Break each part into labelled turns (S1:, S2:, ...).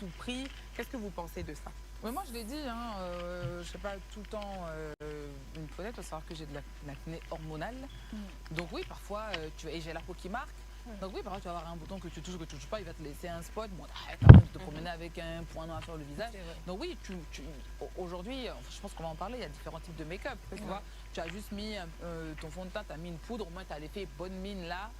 S1: tout prix. Qu'est-ce que vous pensez de ça?
S2: Mais moi, je l'ai dit, je sais pas, tout le temps, une fenêtre, il faut savoir que j'ai de l'acné hormonale. Donc oui, parfois, et j'ai la peau qui marque. Donc oui, parfois, tu vas avoir un bouton que tu touches pas, il va te laisser un spot. Bon, t'arrêtes de te promener avec un point noir sur le visage. Donc oui, aujourd'hui, je pense qu'on va en parler, il y a différents types de make-up. Tu vois, tu as juste mis ton fond de teint, tu as mis une poudre, au moins tu as l'effet bonne mine là.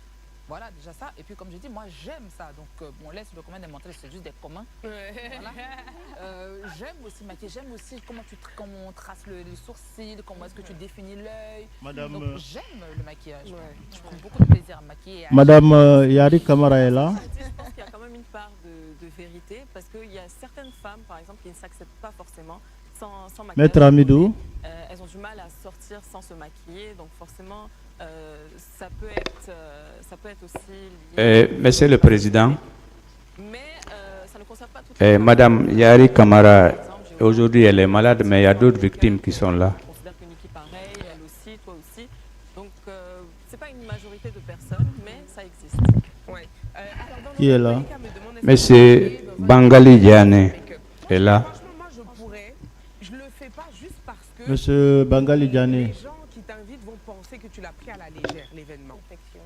S2: Voilà, déjà ça. Et puis, comme j'ai dit, moi, j'aime ça. Donc, on laisse le commun des mental, c'est juste des communs. Voilà. J'aime aussi maquiller. J'aime aussi comment on trace les sourcils, comment est-ce que tu définis l'œil.
S3: Madame...
S2: Donc, j'aime le maquillage. Je prends beaucoup de plaisir à maquiller.
S3: Madame Yari Kamara est là.
S4: Je pense qu'il y a quand même une part de vérité, parce qu'il y a certaines femmes, par exemple, qui ne s'acceptent pas forcément sans maquillage.
S3: Maître Amidou.
S4: Elles ont du mal à sortir sans se maquiller, donc forcément... ça peut être aussi lié.
S5: Monsieur le Président,
S4: mais ça ne concerne pas toutes les
S5: Madame Yari Kamara, aujourd'hui elle est malade, mais il y a d'autres victimes qui sont là.
S4: On considère qu'une équipe pareille, elle aussi, toi aussi. Donc, c'est pas une majorité de personnes, mais ça existe.
S1: Ouais.
S3: Qui est là?
S5: Monsieur Bangali Diane est là.
S1: Franchement, moi, je le fais pas juste parce que
S3: Monsieur Bangali Diane.
S1: les gens qui t'invitent vont penser que tu l'as pris à la légère, l'événement.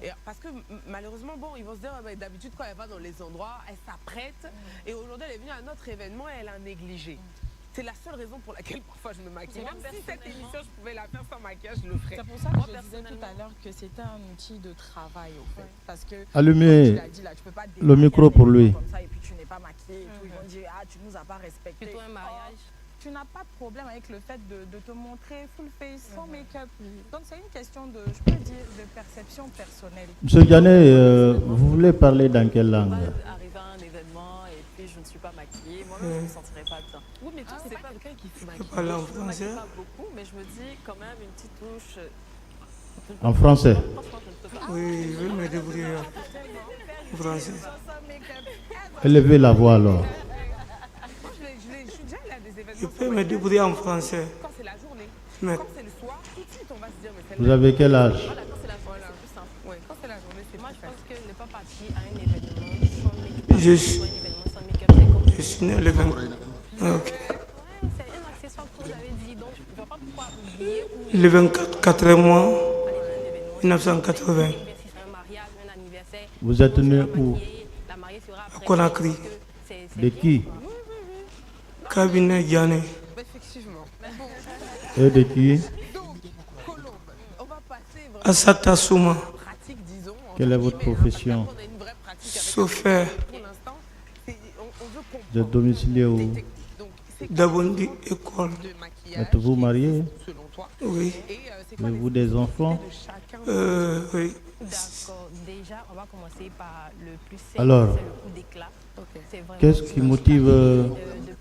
S1: Et parce que malheureusement, bon, ils vont se dire, d'habitude, quand elle va dans les endroits, elle s'apprête. Et aujourd'hui, elle est venue à un autre événement et elle a négligé. C'est la seule raison pour laquelle parfois je me maquille. Même si cette émission, je pouvais la faire sans maquillage, je le ferais.
S6: C'est pour ça que je disais tout à l'heure que c'était un outil de travail, au fait. Parce que,
S3: allumez
S6: tu l'as dit, là, tu peux pas
S3: le micro pour lui.
S6: comme ça, et puis tu n'es pas maquillé et tout. Ils vont dire, ah, tu nous as pas respecté.
S4: Plutôt un mariage.
S6: Tu n'as pas de problème avec le fait de te montrer full face, sans make-up. Donc c'est une question de, je peux dire, de perception personnelle.
S3: Monsieur Diane, vous voulez parler dans quelle langue?
S4: Arriver à un événement et puis je ne suis pas maquillée, moi-même je ne me sentirais pas bien. Oui, mais toi, c'est pas quelqu'un qui se maquille.
S7: parler en
S4: Je me
S7: français?
S4: maquille pas beaucoup, mais je me dis quand même une petite touche.
S3: En français?
S4: Franchement, je ne peux pas.
S7: Oui, je vais me débrouiller en français.
S3: Élevez la voix alors.
S1: Je suis déjà allée à des
S7: Je
S1: événements.
S7: peux me débrouiller en français.
S1: Quand c'est la journée,
S7: Mais
S1: quand c'est le soir, tout de suite, on va se dire, mais c'est
S3: Vous avez quel âge?
S4: Voilà, quand c'est la journée, c'est plus simple.
S1: Ouais, quand c'est la journée, c'est
S4: Moi,
S1: plus
S4: je pense
S1: facile.
S4: que ne pas partir à un événement sans make-up,
S7: Je
S4: soit un événement sans make-up, c'est comme
S7: je suis né le 20. Ok.
S4: c'est un accessoire que vous avez dit, donc je ne vois pas pourquoi oublier ou
S7: Le 24 4 mois
S4: aller à un événement.
S7: 1980
S4: Si c'est un mariage, un anniversaire,
S3: Vous êtes né où?
S4: la mariée sera
S7: à
S4: après.
S7: Conakry.
S4: C'est
S3: De qui?
S7: Cabinet Diane.
S1: Effectivement.
S3: Et de qui?
S1: Donc, Colombe, on va passer vraiment
S7: Assata Souma.
S1: pratique, disons. entre
S3: Quelle est votre
S1: guillemets,
S3: profession?
S1: parce qu'on a une vraie pratique avec
S7: Chauffeur
S1: pour l'instant. On veut comprendre.
S3: Vous êtes domicilié où?
S1: Donc, c'est quoi
S7: d'Abondi École.
S1: de maquillage
S3: Êtes-vous marié?
S1: selon toi?
S7: Oui.
S1: Et c'est quoi
S3: Avez-vous des enfants?
S1: de chacun?
S7: Oui.
S4: D'accord. Déjà, on va commencer par le plus simple,
S3: Alors,
S4: c'est le coup d'éclat. C'est vraiment
S3: qu'est-ce qui motive
S4: de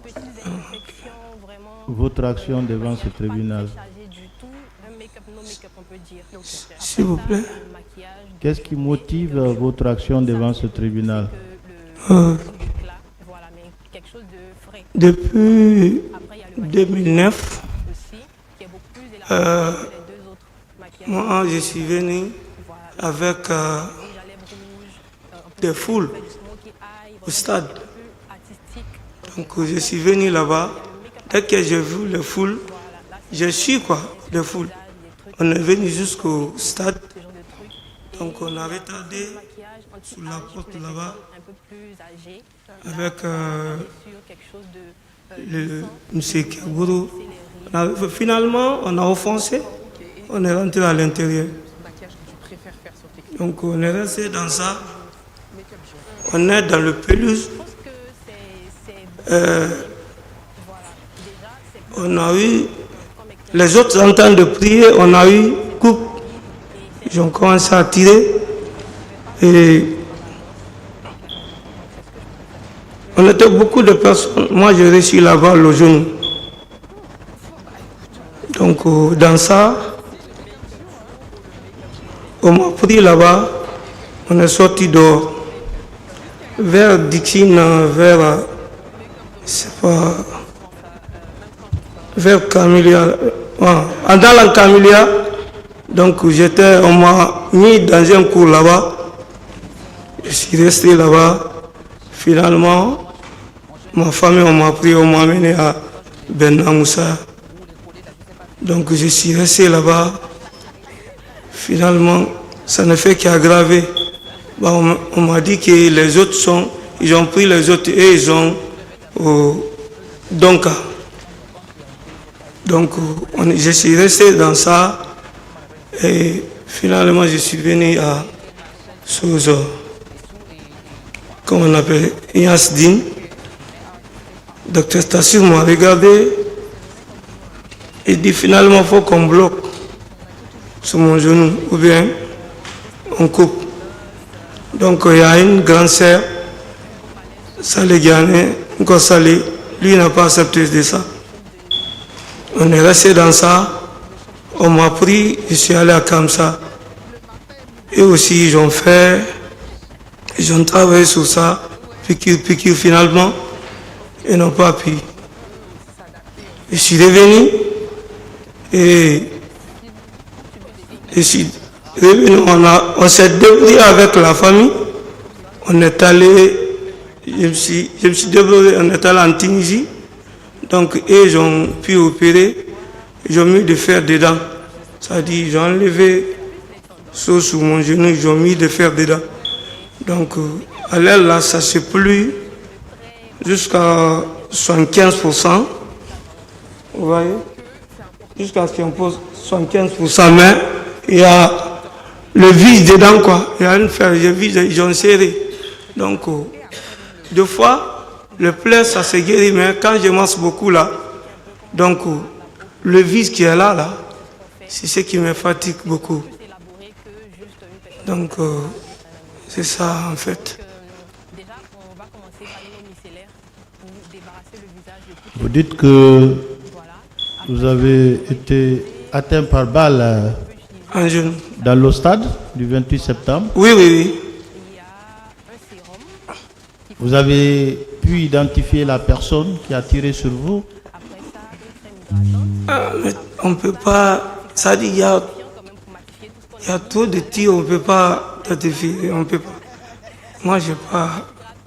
S4: petites imperfections, vraiment.
S3: votre action devant ce tribunal?
S4: Pas très chargé du tout. Un make-up, no make-up, on peut dire. Après
S7: S'il vous
S4: ça,
S7: plaît.
S4: le maquillage,
S3: Qu'est-ce qui motive votre action devant ce tribunal?
S4: que le coup d'éclat, voilà, mais quelque chose de frais.
S7: Depuis
S4: Après, il y a le maquillage
S7: 2009,
S4: aussi, qui est beaucoup plus élaboré que les deux autres maquillages.
S7: moi je suis venu
S4: Voilà.
S7: avec
S4: Rouge à lèvres rouge, un peu
S7: des foules
S4: du smokey eye,
S7: au stade.
S4: un peu plus artistique.
S7: Donc je suis venu là-bas. Dès que j'ai vu les foules, je suis quoi, les foules. On est venu jusqu'au stade.
S4: Ce genre de trucs.
S7: Donc on a retardé
S4: Maquillage
S7: sous la
S4: anti-âge
S7: porte
S4: pour les
S7: là-bas
S4: personnes un peu plus âgées.
S7: avec
S4: Sur quelque chose de
S7: le monsieur Kabourou. Finalement, on a offensé. On est rentré à l'intérieur.
S1: Maquillage que tu préfères faire sur tes clients.
S7: Donc on est resté dans ça. On est dans le pelouse.
S4: Je pense que c'est
S7: Euh,
S4: voilà. Déjà, c'est
S7: on a eu les autres en train de prier. On a eu coupe. Ils ont commencé à tirer. Et on était beaucoup de personnes. Moi, j'ai reçu la balle au genou. Donc, dans ça, on m'a pris là-bas. On est sorti dehors. Vers Dixine, vers, c'est pas, vers Camélia. Dans la Camélia, donc on m'a mis dans un cours là-bas. Je suis resté là-bas. Finalement, ma famille, on m'a pris, on m'a amené à Ben Moussa. Donc je suis resté là-bas. Finalement, ça ne fait qu'aggraver. Bon, on m'a dit que les autres ils ont pris les autres et ils ont au Donka. Donc je suis resté dans ça et finalement je suis venu à Sozo, comme on appelle Yasdin. Docteur Tassir m'a regardé et dit finalement il faut qu'on bloque sur mon genou ou bien on coupe. Donc il y a une grande sœur, Salé Ghané, encore Salé, lui n'a pas accepté de ça. On est resté dans ça, on m'a pris, je suis allé à Kamsa. Et aussi ils ont travaillé sur ça, piqûre finalement, ils n'ont pas pu. Je suis revenu et je suis revenu, on s'est débrouillé avec la famille, on est allé, je me suis débrouillé, on est allé en Tunisie, donc ils ont pu opérer, ils ont mis de fer dedans, c'est-à-dire ils ont enlevé ça sur mon genou, ils ont mis de fer dedans. Donc à l'aile là, ça s'est plu jusqu'à 75%, vous voyez, jusqu'à 75%, mais il y a le vis dedans, quoi. Il y a une fer, ils ont serré. Donc, deux fois, le plaie, ça s'est guéri, mais quand je mange beaucoup là, donc, le vis qui est là, c'est ce qui me fatigue beaucoup. Donc, c'est ça, en fait.
S3: Vous dites que vous avez été atteint par balle dans le stade du 28 septembre.
S7: Oui.
S3: Vous avez pu identifier la personne qui a tiré sur vous?
S7: On ne peut pas, ça dit, il y a trop de tirs, on ne peut pas identifier, on peut pas. Moi,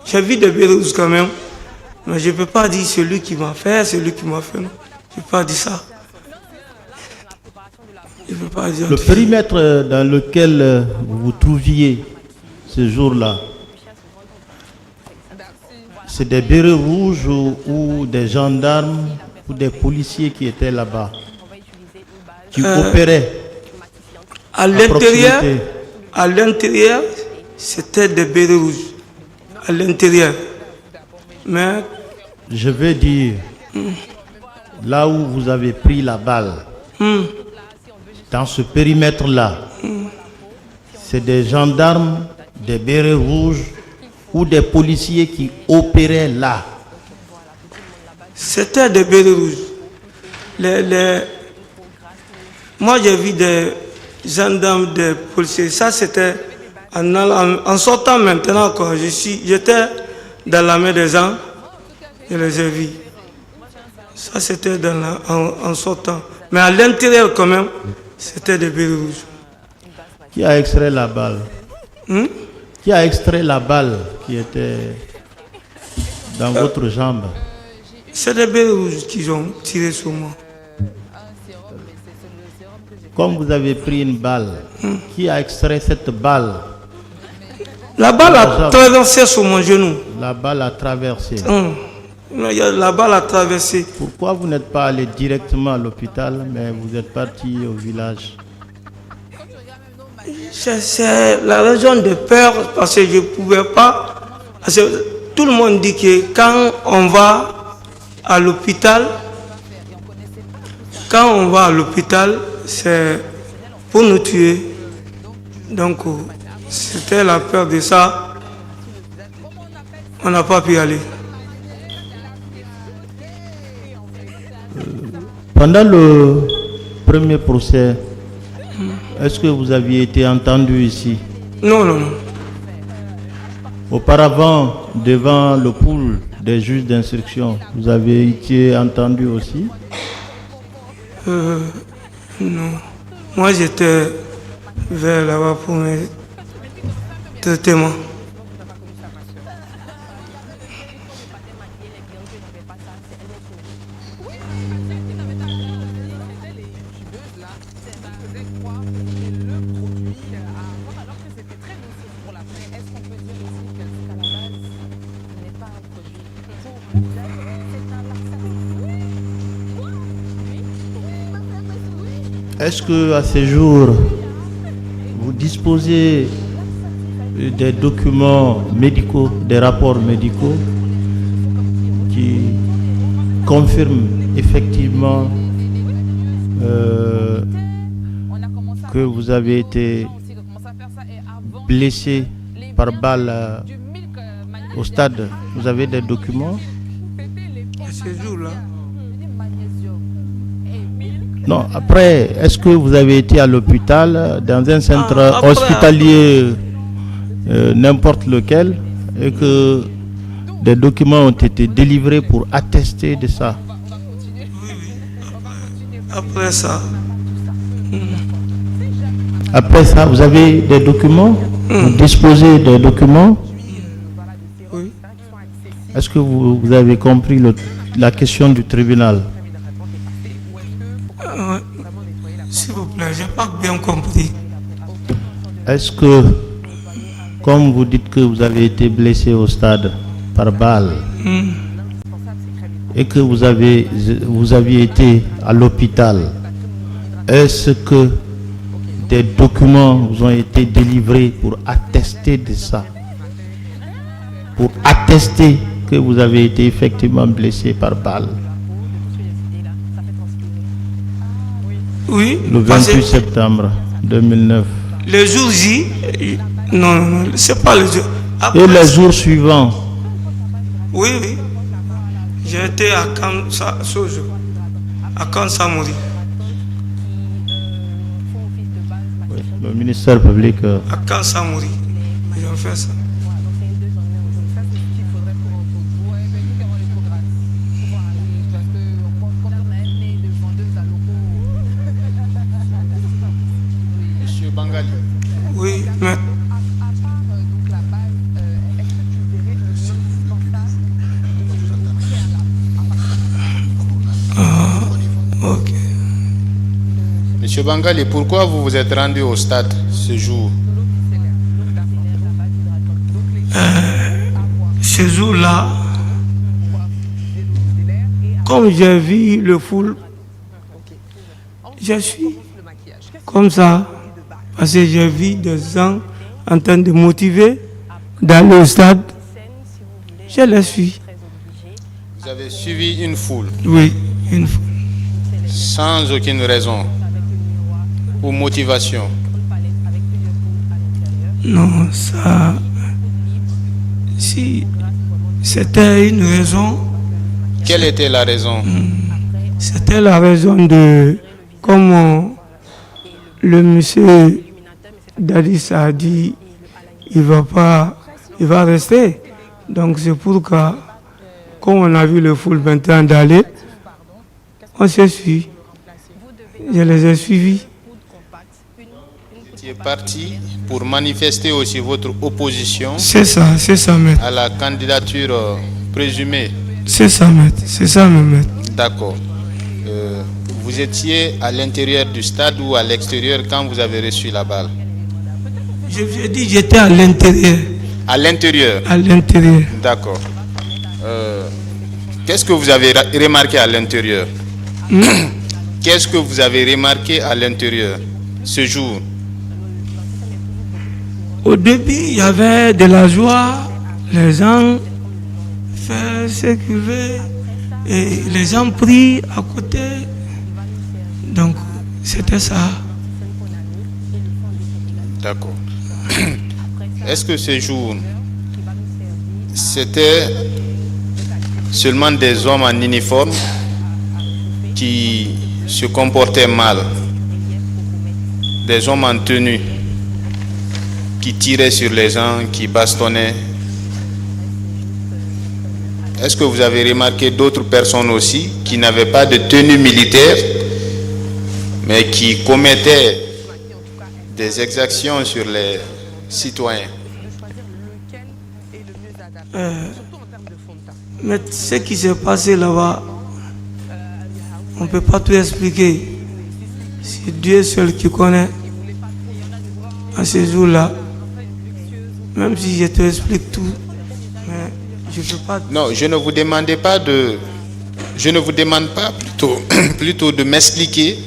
S7: j'ai vu des Bérouses quand même, mais je ne peux pas dire celui qui m'a fait, non. Je ne peux pas dire ça. Je peux pas dire.
S3: Le périmètre dans lequel vous vous trouviez ce jour-là, c'est des bérets rouges ou des gendarmes ou des policiers qui étaient là-bas, qui opéraient
S7: à l'intérieur, c'était des bérets rouges. À l'intérieur. Mais
S3: je veux dire, là où vous avez pris la balle, dans ce périmètre-là, c'est des gendarmes, des bérets rouges ou des policiers qui opéraient là.
S7: C'était des bérets rouges. Moi, j'ai vu des gendarmes, des policiers. Ça, c'était en sortant maintenant, quand j'étais dans la main des gens, je les ai vus. Ça, c'était en sortant. Mais à l'intérieur, quand même, c'était des bérets rouges.
S3: Qui a extrait la balle? Qui a extrait la balle qui était dans votre jambe?
S7: C'est des bérets rouges qui ont tiré sur moi.
S3: Comme vous avez pris une balle, qui a extrait cette balle?
S7: La balle a traversé sur mon genou.
S3: La balle a traversé.
S7: La balle a traversé.
S3: Pourquoi vous n'êtes pas allé directement à l'hôpital, mais vous êtes parti au village?
S7: C'est la raison de peur, parce que je ne pouvais pas. Parce que tout le monde dit que quand on va à l'hôpital, c'est pour nous tuer. Donc, c'était la peur de ça. On n'a pas pu aller.
S3: Pendant le premier procès, est-ce que vous aviez été entendu ici?
S7: Non.
S3: Auparavant, devant le pool des juges d'instruction, vous avez été entendu aussi?
S7: Non. Moi, j'étais vers là-bas pour mes traitements.
S1: faisait croire que c'était le produit à avoir alors que c'était très nocif pour la peau.
S6: Est-ce qu'on peut dire aussi qu'à la base, ce n'est pas un produit pour c'est un laxatif?
S3: Est-ce que à ces jours, vous disposez des documents médicaux, des rapports médicaux qui confirment effectivement que vous avez été blessé par balle au stade? Vous avez des documents?
S7: À ce jour-là,
S3: Non, après, est-ce que vous avez été à l'hôpital, dans un centre hospitalier, n'importe lequel, et que des documents ont été délivrés pour attester de ça?
S7: après ça,
S3: Après ça, vous avez des documents? Vous disposez des documents?
S7: oui.
S3: Est-ce que vous avez compris la question du tribunal?
S7: S'il vous plaît, j'ai pas bien compris.
S3: Est-ce que, comme vous dites que vous avez été blessé au stade par balle et que vous aviez été à l'hôpital, est-ce que des documents vous ont été délivrés pour attester de ça? Pour attester que vous avez été effectivement blessé par balle?
S7: Oui,
S3: Le
S7: parce
S3: 28
S7: que
S3: septembre 2009.
S7: le jour J, non, c'est pas le jour. Après,
S3: Et les jours suivants?
S7: oui, j'ai été à Sojo, à Kansamori,
S3: Oui, le ministère public.
S7: à Kansamori. Ils ont fait ça.
S8: Monsieur Bangali.
S7: Oui, mais ok.
S8: Monsieur Bangali, pourquoi vous vous êtes rendu au stade ce jour?
S7: Ce jour-là, comme j'ai vu le foule, je suis comme ça, parce que j'ai vu des gens en train de motiver d'aller au stade. Je les suis.
S8: Vous avez suivi une foule
S7: Oui, une foule.
S8: sans aucune raison ou motivation.
S7: Non, ça. Si c'était une raison,
S8: Quelle était la raison?
S7: c'était la raison de. Comme le monsieur Dadis a dit, il va rester. Donc c'est pourquoi, comme on a vu le foule maintenant d'aller, on s'est suivi. Je les ai suivis.
S8: Vous êtes parti pour manifester aussi votre opposition
S7: C'est ça, maître.
S8: à la candidature présumée.
S7: C'est ça, maître. C'est ça, maître.
S8: D'accord. Vous étiez à l'intérieur du stade ou à l'extérieur quand vous avez reçu la balle?
S7: Je vous ai dit, j'étais à l'intérieur.
S8: À l'intérieur.
S7: À l'intérieur.
S8: D'accord. Qu'est-ce que vous avez remarqué à l'intérieur? Qu'est-ce que vous avez remarqué à l'intérieur ce jour?
S7: Au début, il y avait de la joie. Les gens faisaient ce qu'ils veulent. Et les gens prient à côté. Donc, c'était ça.
S8: D'accord. Est-ce que ce jour, c'était seulement des hommes en uniforme qui se comportaient mal, des hommes en tenue qui tiraient sur les gens, qui bastonnaient? Est-ce que vous avez remarqué d'autres personnes aussi qui n'avaient pas de tenue militaire, mais qui commettaient des exactions sur les citoyens?
S7: Mais ce qui s'est passé là-bas, on ne peut pas tout expliquer. c'est Dieu seul qui connaît. À ce jour-là, même si je te explique tout, mais je ne peux pas...
S8: Non, je ne vous demandais pas de... Je ne vous demande pas plutôt de m'expliquer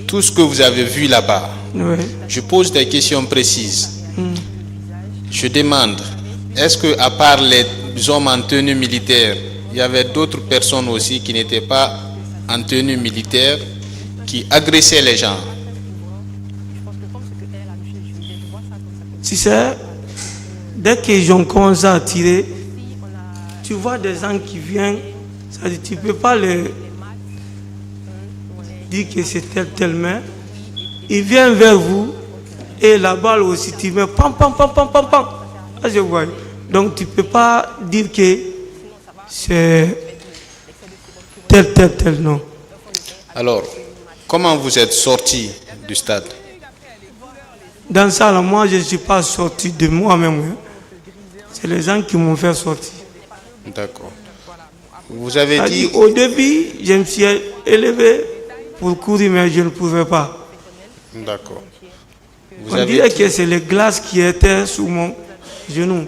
S8: tout ce que vous avez vu là-bas.
S7: Ouais.
S8: Je pose des questions précises. Je demande, est-ce que à part les hommes en tenue militaire, il y avait d'autres personnes aussi qui n'étaient pas en tenue militaire, qui agressaient les gens?
S7: Tu sais, dès qu'ils ont commencé à tirer, tu vois des gens qui viennent, c'est-à-dire tu ne peux pas les dire que c'est tel main. Ils viennent vers vous et la balle aussi, tu mets pam pam pam pam pam pam. Là, je vois. Donc tu ne peux pas dire que c'est tel non.
S8: Alors, comment vous êtes sorti du stade?
S7: Dans ça, là, moi, je ne suis pas sorti de moi-même. C'est les gens qui m'ont fait sortir.
S8: D'accord. Vous avez dit...
S7: Au début, je me suis élevé pour courir, mais je ne pouvais pas.
S8: D'accord.
S7: On dirait que c'est les glaces qui étaient sous mon genou.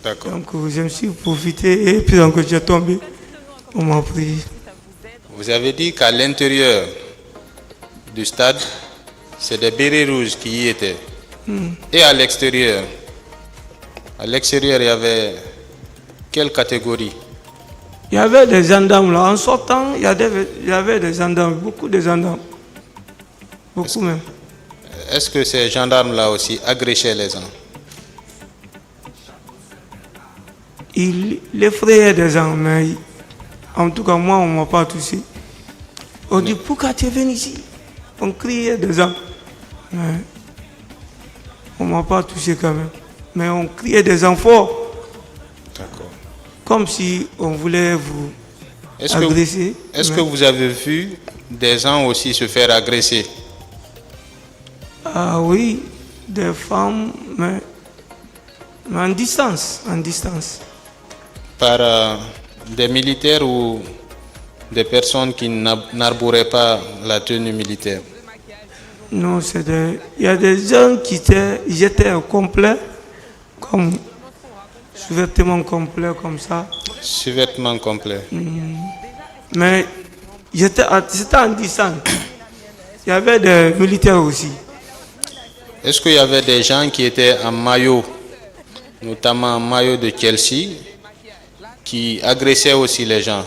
S8: D'accord.
S7: Donc, je me suis profité et puis donc j'ai tombé. On m'a pris.
S8: Vous avez dit qu'à l'intérieur du stade, c'est des bérets rouges qui y étaient. Et à l'extérieur? À l'extérieur, il y avait quelle catégorie?
S7: Il y avait des gendarmes là. En sortant, il y avait des gendarmes, beaucoup de gendarmes. Beaucoup même.
S8: Est-ce que ces gendarmes-là aussi agressaient les gens?
S7: Ils effrayaient des gens, mais en tout cas, moi, on ne m'a pas touché. On dit, pourquoi tu es venu ici? On criait des gens. Mais on ne m'a pas touché quand même. Mais on criait des gens forts.
S8: D'accord.
S7: Comme si on voulait vous agresser.
S8: Est-ce que vous avez vu des gens aussi se faire agresser?
S7: Ah oui, des femmes, mais en distance,
S8: Par des militaires ou des personnes qui n'arboraient pas la tenue militaire?
S7: Non, il y a des gens qui étaient au complet, comme sous-vêtements complets comme ça.
S8: Sous-vêtements complets.
S7: Mais c'était en distance. Il y avait des militaires aussi.
S8: Est-ce qu'il y avait des gens qui étaient en maillot, notamment en maillot de Chelsea, qui agressaient aussi les gens?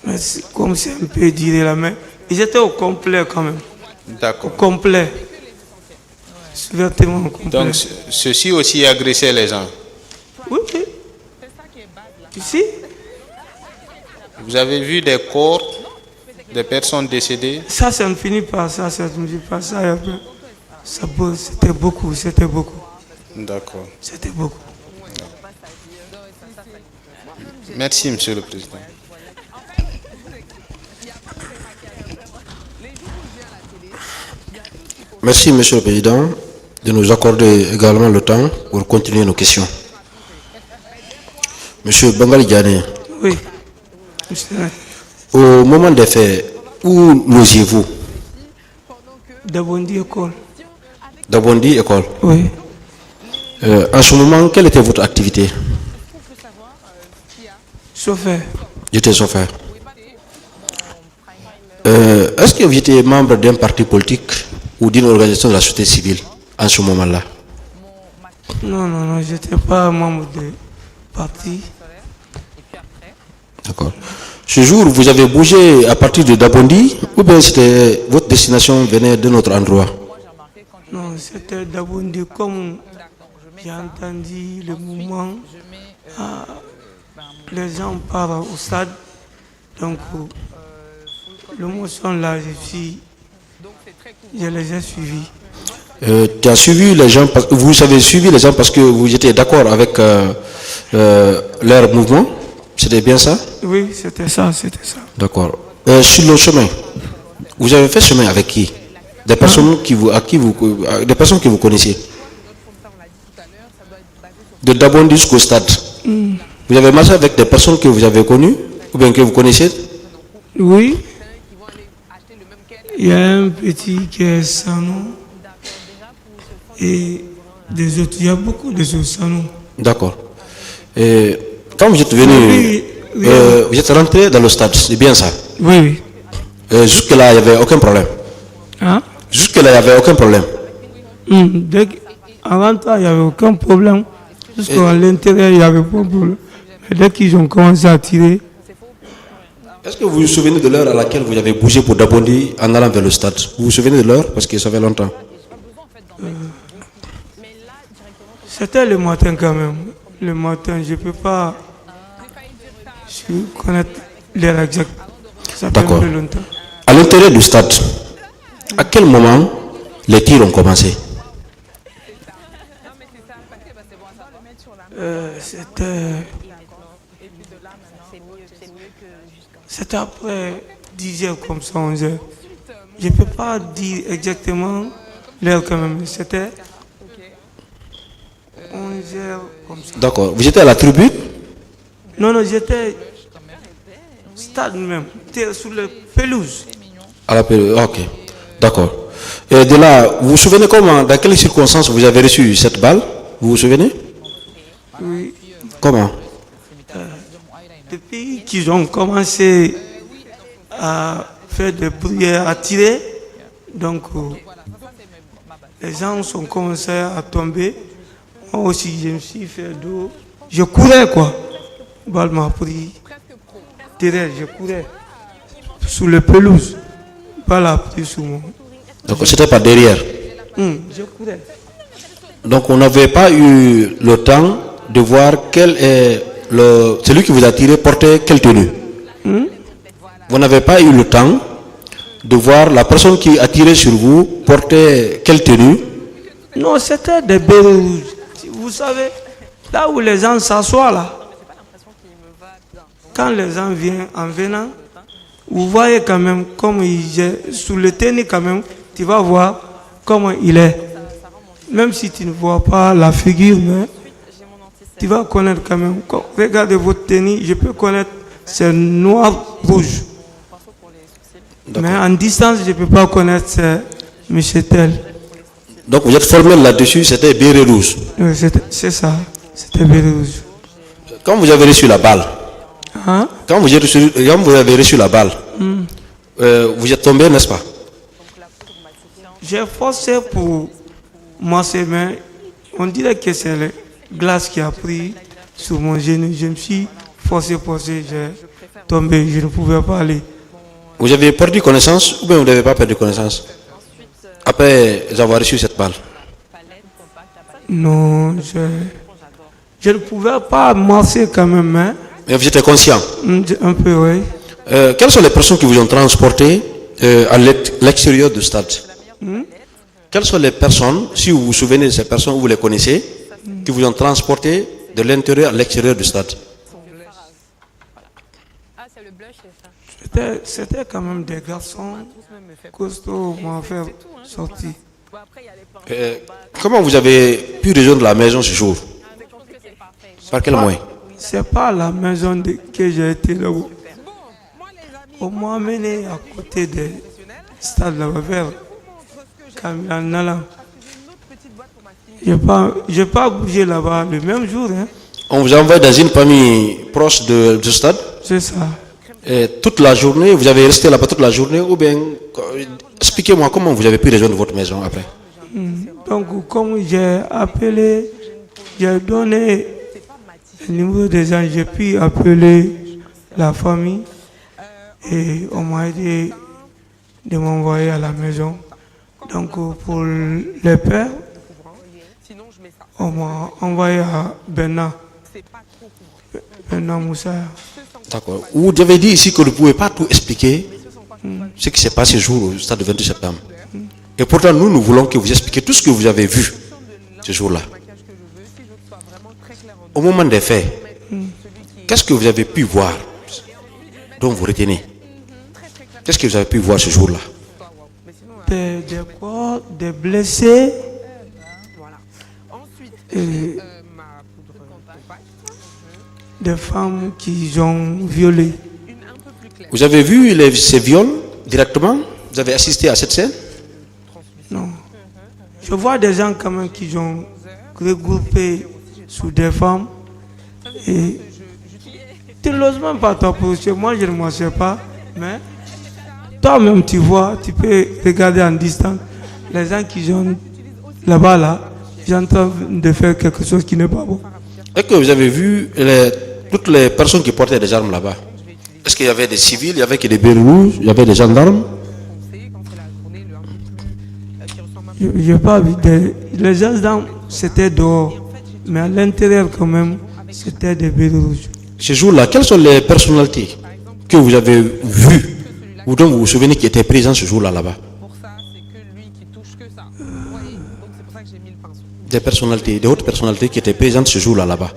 S7: Mais comme c'est un peu dire la main, ils étaient au complet quand même.
S8: D'accord.
S7: Au complet. Sous-vêtements complets.
S8: Donc, ceux-ci aussi agressaient les gens?
S7: Oui. Ici?
S8: Vous avez vu des corps, des personnes décédées?
S7: Ça ne finit pas, ça ne finit pas. C'était beaucoup.
S8: D'accord.
S7: C'était beaucoup.
S8: Merci, Monsieur le Président.
S9: Merci, Monsieur le Président, de nous accorder également le temps pour continuer nos questions. Monsieur Bangali Diané.
S7: Oui.
S9: Au moment des faits, où logez-vous?
S7: Dabondi École.
S9: Dabondi École.
S7: Oui.
S9: En ce moment, quelle était votre activité?
S7: Chauffeur.
S9: J'étais chauffeur. Est-ce que vous étiez membre d'un parti politique ou d'une organisation de la société civile en ce moment-là?
S7: Non, je n'étais pas membre de parti.
S9: D'accord. Ce jour, vous avez bougé à partir de Dabondi ou bien votre destination venait d'un autre endroit?
S7: Non, c'était Dabondi. Comme j'ai entendu le mouvement, les gens partent au stade. Donc, le motion là, je les ai suivis.
S9: Tu as suivi les gens, vous avez suivi les gens parce que vous étiez d'accord avec leur mouvement? C'était bien ça?
S7: Oui, c'était ça.
S9: D'accord. Sur le chemin, vous avez fait chemin avec qui? Des personnes des personnes que vous connaissiez? De Dabondi jusqu'au stade. Vous Vous avez marché avec des personnes que vous avez connues ou bien que vous connaissez?
S7: Oui. Il y a un petit qui est sans nom. Et des autres, il y a beaucoup de autres sans nom.
S9: D'accord. Et quand vous êtes venu, vous êtes rentré dans le stade, c'est bien ça?
S7: Oui, oui.
S9: Jusque-là, il n'y avait aucun problème.
S7: Hein?
S9: Jusque-là, il n'y avait aucun problème.
S7: En rentrant, il n'y avait aucun problème. Jusqu'à l'intérieur, il n'y avait pas de problème. Mais dès qu'ils ont commencé à tirer.
S9: Est-ce que vous vous souvenez de l'heure à laquelle vous avez bougé pour Dabondi en allant vers le stade? Vous vous souvenez de l'heure? Parce que ça fait longtemps.
S7: C'était le matin quand même. Le matin, je ne peux pas connaître l'heure exacte. Ça fait un
S9: D'accord.
S7: peu longtemps.
S9: À l'intérieur du stade, à quel moment les tirs ont commencé?
S7: C'était après 10 heures comme ça, 11 heures. Je ne peux pas dire exactement l'heure quand même. C'était 11 heures comme ça.
S9: D'accord. Vous étiez à la tribune?
S7: Non, non, j'étais stade même. J'étais sur la pelouse.
S9: À la pelouse, ok. D'accord. Et de là, vous vous souvenez comment, dans quelles circonstances vous avez reçu cette balle? Vous vous souvenez?
S7: Oui.
S9: Comment?
S7: Depuis qu'ils ont commencé à faire des prières, à tirer, donc les gens ont commencé à tomber. Moi aussi, je me suis fait dos. Je courais quoi. Balle m'a pris. Derrière, je courais. Sous les pelouses. Balle a pris sous moi.
S9: Donc c'était pas derrière.
S7: Je courais.
S9: Donc on n'avait pas eu le temps de voir quel est celui qui vous a tiré portait quelle tenue. Vous n'avez pas eu le temps de voir la personne qui a tiré sur vous portait quelle tenue.
S7: Non, c'était des bérets rouges. Vous savez, là où les gens s'assoient là, quand les gens viennent en venant, vous voyez quand même comme il est sous le tennis quand même, tu vas voir comment il est. Même si tu ne vois pas la figure, mais tu vas connaître quand même. Regardez votre tennis, je peux connaître c'est noir, rouge. Mais en distance, je ne peux pas connaître c'est M. Tel.
S9: Donc vous êtes formel là-dessus, c'était béret rouge.
S7: Oui, c'est ça, c'était béret rouge.
S9: Quand vous avez reçu la balle, quand vous avez reçu la balle, vous êtes tombé, n'est-ce pas?
S7: J'ai forcé pour marcher, mais on dirait que c'est la glace qui a pris sur mon genou. Je me suis forcé, j'ai tombé, je ne pouvais pas aller.
S9: Vous avez perdu connaissance ou bien vous n'avez pas perdu connaissance après avoir reçu cette balle?
S7: Non, je ne pouvais pas marcher quand même. Hein.
S9: Mais vous étiez conscient?
S7: Un peu, oui.
S9: Quelles sont les personnes qui vous ont transporté à l'extérieur du stade? Quelles sont les personnes, si vous vous souvenez de ces personnes ou vous les connaissez, qui vous ont transporté de l'intérieur à l'extérieur du stade?
S7: C'était quand même des garçons costauds m'ont fait sortir.
S9: Comment vous avez pu rejoindre la maison ce jour? Par quel moyen?
S7: C'est pas la maison que j'ai été là-haut. On m'a amené à côté des stades là-bas vers Kamilanalam. Je n'ai pas bougé là-bas le même jour. Hein.
S9: On vous a envoyé dans une famille proche du stade?
S7: C'est ça.
S9: Et toute la journée, vous avez resté là-bas toute la journée ou bien expliquez-moi comment vous avez pu rejoindre votre maison après.
S7: Donc comme j'ai appelé, j'ai donné le numéro des gens, j'ai pu appeler la famille et on m'a aidé de m'envoyer à la maison. Donc pour les pères, on m'a envoyé à Bernard Moussa.
S9: D'accord. Vous avez dit ici que vous ne pouvez pas tout expliquer ce qui s'est passé ce jour au stade du 28 septembre. Et pourtant, nous voulons que vous expliquiez tout ce que vous avez vu ce jour-là. Au moment des faits, qu'est-ce que vous avez pu voir dont vous retenez? Qu'est-ce que vous avez pu voir ce jour-là?
S7: Des corps, des blessés. Et des femmes qui ont violé.
S9: Vous avez vu ces viols directement? Vous avez assisté à cette scène?
S7: Non. Je vois des gens quand même qui ont regroupé sous des femmes. Et tu n'oses même pas t'approcher. Moi, je ne m'en sais pas. Mais toi-même, tu vois, tu peux regarder en distance. Les gens qui sont là-bas, là, ils sont en train de faire quelque chose qui n'est pas bon.
S9: Est-ce que vous avez vu toutes les personnes qui portaient des armes là-bas? Est-ce qu'il y avait des civils, il y avait des bérets rouges, il y avait des gendarmes?
S7: Je n'ai pas vu. Les gendarmes, c'était dehors. Mais à l'intérieur, quand même, c'était des bérets rouges.
S9: Ce jour-là, quelles sont les personnalités que vous avez vues ou dont vous vous souvenez qui étaient présentes ce jour-là là-bas? Des personnalités, des hautes personnalités qui étaient présentes ce jour-là là-bas,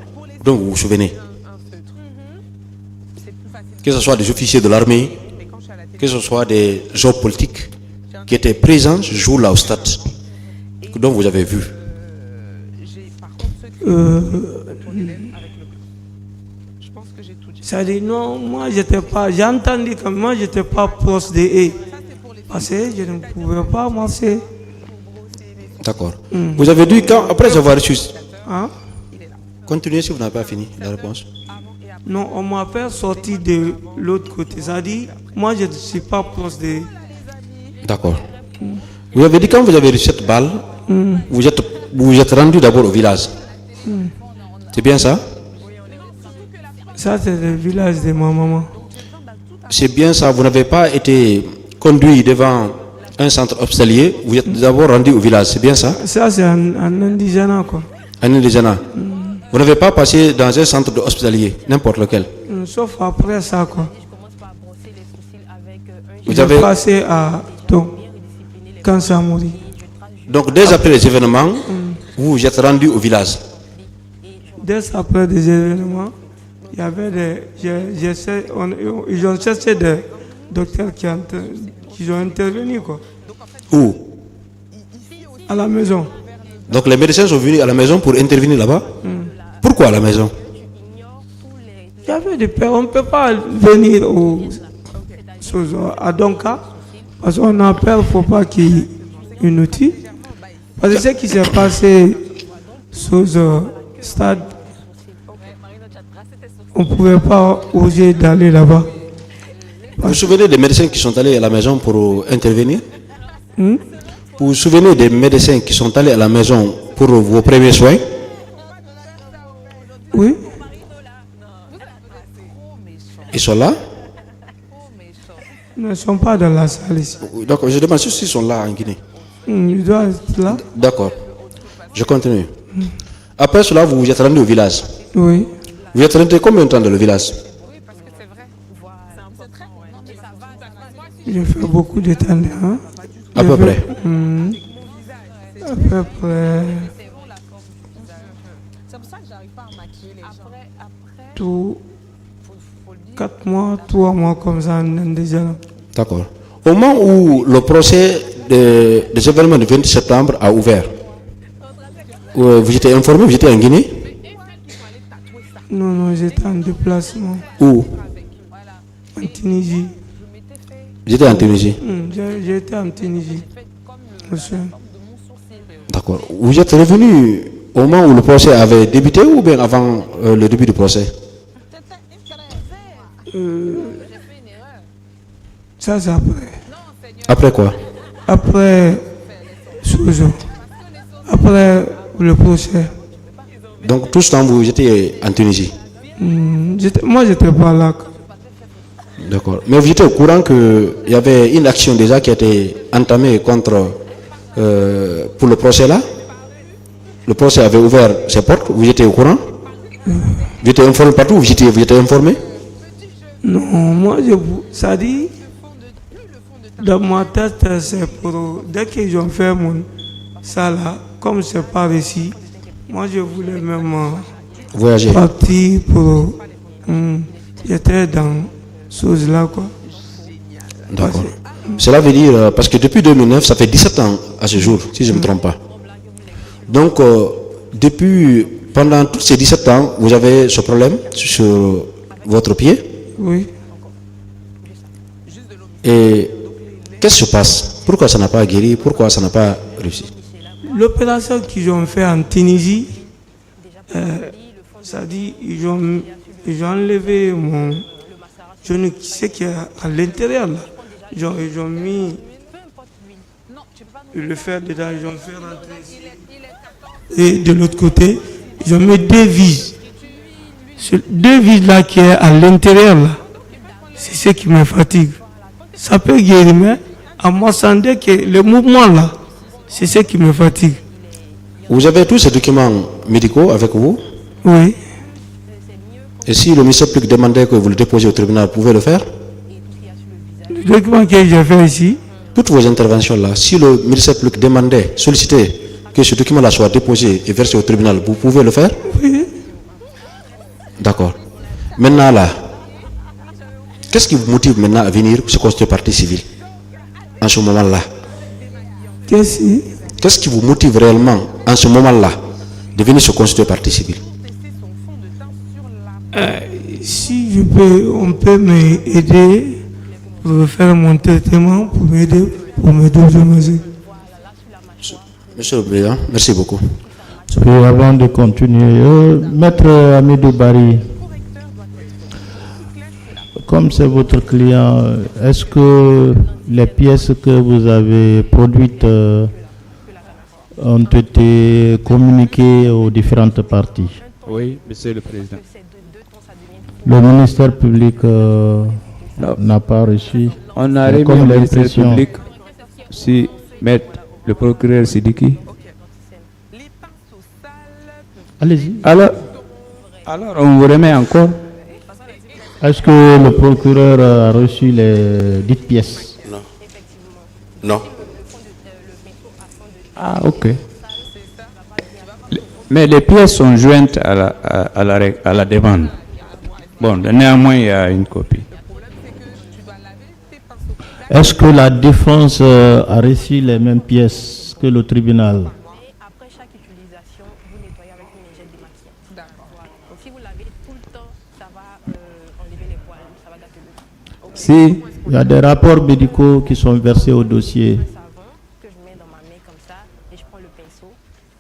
S9: dont vous vous souvenez? Que ce soit des officiers de l'armée, que ce soit des hommes politiques qui étaient présents ce jour-là au stade, dont vous avez vu.
S7: Ça dit non, moi j'étais pas, j'ai entendu que moi j'étais pas proche des haies. Parce que je ne pouvais pas marcher.
S9: D'accord. Vous avez dit quand, après avoir reçu...
S7: Hein?
S9: Continuez si vous n'avez pas fini la réponse.
S7: Non, on m'a fait sortir de l'autre côté. Ça dit, moi je ne suis pas proche des...
S9: D'accord. Vous avez dit quand vous avez reçu cette balle, vous êtes rendu d'abord au village. C'est bien ça?
S7: Ça c'est le village de ma maman.
S9: C'est bien ça, vous n'avez pas été conduit devant un centre hospitalier, vous êtes d'abord rendu au village, c'est bien ça?
S7: Ça c'est un indigène quoi.
S9: Un indigène. Vous n'avez pas passé dans un centre hospitalier, n'importe lequel?
S7: Sauf après ça quoi.
S9: Vous avez
S7: passé à quand ça mourit.
S9: Donc dès après les événements, vous vous êtes rendu au village?
S7: Dès après les événements, il y avait ils ont cherché des docteurs qui ont intervenu quoi.
S9: Où?
S7: À la maison.
S9: Donc les médecins sont venus à la maison pour intervenir là-bas? Pourquoi à la maison?
S7: Il y avait des peurs. On ne peut pas venir à Donka parce qu'on a peur, il ne faut pas qu'il y ait une outil. Parce que ce qui s'est passé sur ce stade, on ne pouvait pas oser d'aller là-bas.
S9: Vous vous souvenez des médecins qui sont allés à la maison pour intervenir? Vous vous souvenez des médecins qui sont allés à la maison pour vos premiers soins?
S7: Oui.
S9: Ils sont là?
S7: Ils ne sont pas dans la salle ici.
S9: D'accord, je demande s'ils sont là en Guinée.
S7: Ils doivent être là.
S9: D'accord. Je continue. Après cela, vous vous êtes rendu au village?
S7: Oui.
S9: Vous êtes rentré combien de temps dans le village?
S7: J'ai fait beaucoup de temps. Hein?
S9: À peu près.
S7: À peu près.
S6: C'est pour ça que j'arrive pas à maquiller les gens.
S7: Tout 4 mois, 3 mois comme ça déjà.
S9: D'accord. Au moment où le procès des événements du 20 septembre a ouvert, vous étiez informé, vous étiez en Guinée?
S7: Non, j'étais en déplacement.
S9: Où?
S7: En Tunisie.
S9: J'étais en Tunisie.
S7: J'étais en Tunisie.
S9: D'accord. Vous êtes revenu au moment où le procès avait débuté ou bien avant le début du procès?
S7: Ça c'est après.
S9: Après quoi?
S7: Après Souzo. Après le procès.
S9: Donc tout ce temps vous étiez en Tunisie?
S7: Moi j'étais pas là.
S9: D'accord. Mais vous étiez au courant qu'il y avait une action déjà qui a été entamée contre pour le procès là? Le procès avait ouvert ses portes, vous étiez au courant? Vous étiez informé partout, vous étiez informé?
S7: Non, moi ça dit dans ma tête c'est pour dès qu'ils ont fait ça là, comme c'est par ici, moi je voulais même
S9: voyager.
S7: Partir pour j'étais dans chose là quoi.
S9: D'accord. Cela veut dire parce que depuis 2009, ça fait 17 ans à ce jour, si je ne me trompe pas. Donc depuis pendant tous ces 17 ans, vous avez ce problème sur votre pied.
S7: Oui.
S9: Et qu'est-ce qui se passe? Pourquoi ça n'a pas guéri? Pourquoi ça n'a pas réussi?
S7: L'opération qu'ils ont fait en Tunisie, ça dit, ils ont enlevé mon genou, qui sait qu'il y a à l'intérieur là. Ils ont mis le fer dedans, ils ont fait rentrer ici. Et de l'autre côté, ils ont mis 2 vis. Ces 2 vis là qui est à l'intérieur là, c'est ce qui me fatigue. Ça peut guérir, mais à moi, sans dire que le mouvement là, c'est ce qui me fatigue.
S9: Vous avez tous ces documents médicaux avec vous?
S7: Oui.
S9: Et si le ministère public demandait que vous le déposiez au tribunal, vous pouvez le faire?
S7: Le document que j'ai fait ici.
S9: Toutes vos interventions là, si le ministère public demandait, sollicitait que ce document là soit déposé et versé au tribunal, vous pouvez le faire?
S7: Oui.
S9: D'accord. Maintenant là, qu'est-ce qui vous motive maintenant à venir se constituer partie civile en ce moment-là? Qu'est-ce qui vous motive réellement en ce moment-là de venir se constituer partie civile?
S7: Si je peux, on peut m'aider pour faire mon traitement, pour m'aider aux dommages.
S9: Monsieur le Président, merci beaucoup.
S3: Et avant de continuer, Maître Amidou Bari, comme c'est votre client, est-ce que les pièces que vous avez produites ont été communiquées aux différentes parties?
S5: Oui, Monsieur le Président.
S3: Le ministère public n'a pas reçu.
S5: On a remis au ministère public si Maître le procureur Sidiki.
S3: Allez-y.
S5: Alors, on vous remet encore.
S3: Est-ce que le procureur a reçu les dites pièces?
S9: Non. Non.
S5: Ah, ok. Mais les pièces sont jointes à la demande. Bon, néanmoins, il y a une copie.
S3: Est-ce que la défense a reçu les mêmes pièces que le tribunal?
S4: Après chaque utilisation, vous nettoyez avec une légère démaquillante. D'accord. Donc si vous lavez tout le temps, ça va enlever les poils, ça va dater le temps.
S5: Si.
S3: Il y a des rapports médicaux qui sont versés au dossier.
S4: Que je mets dans ma main comme ça et je prends le pinceau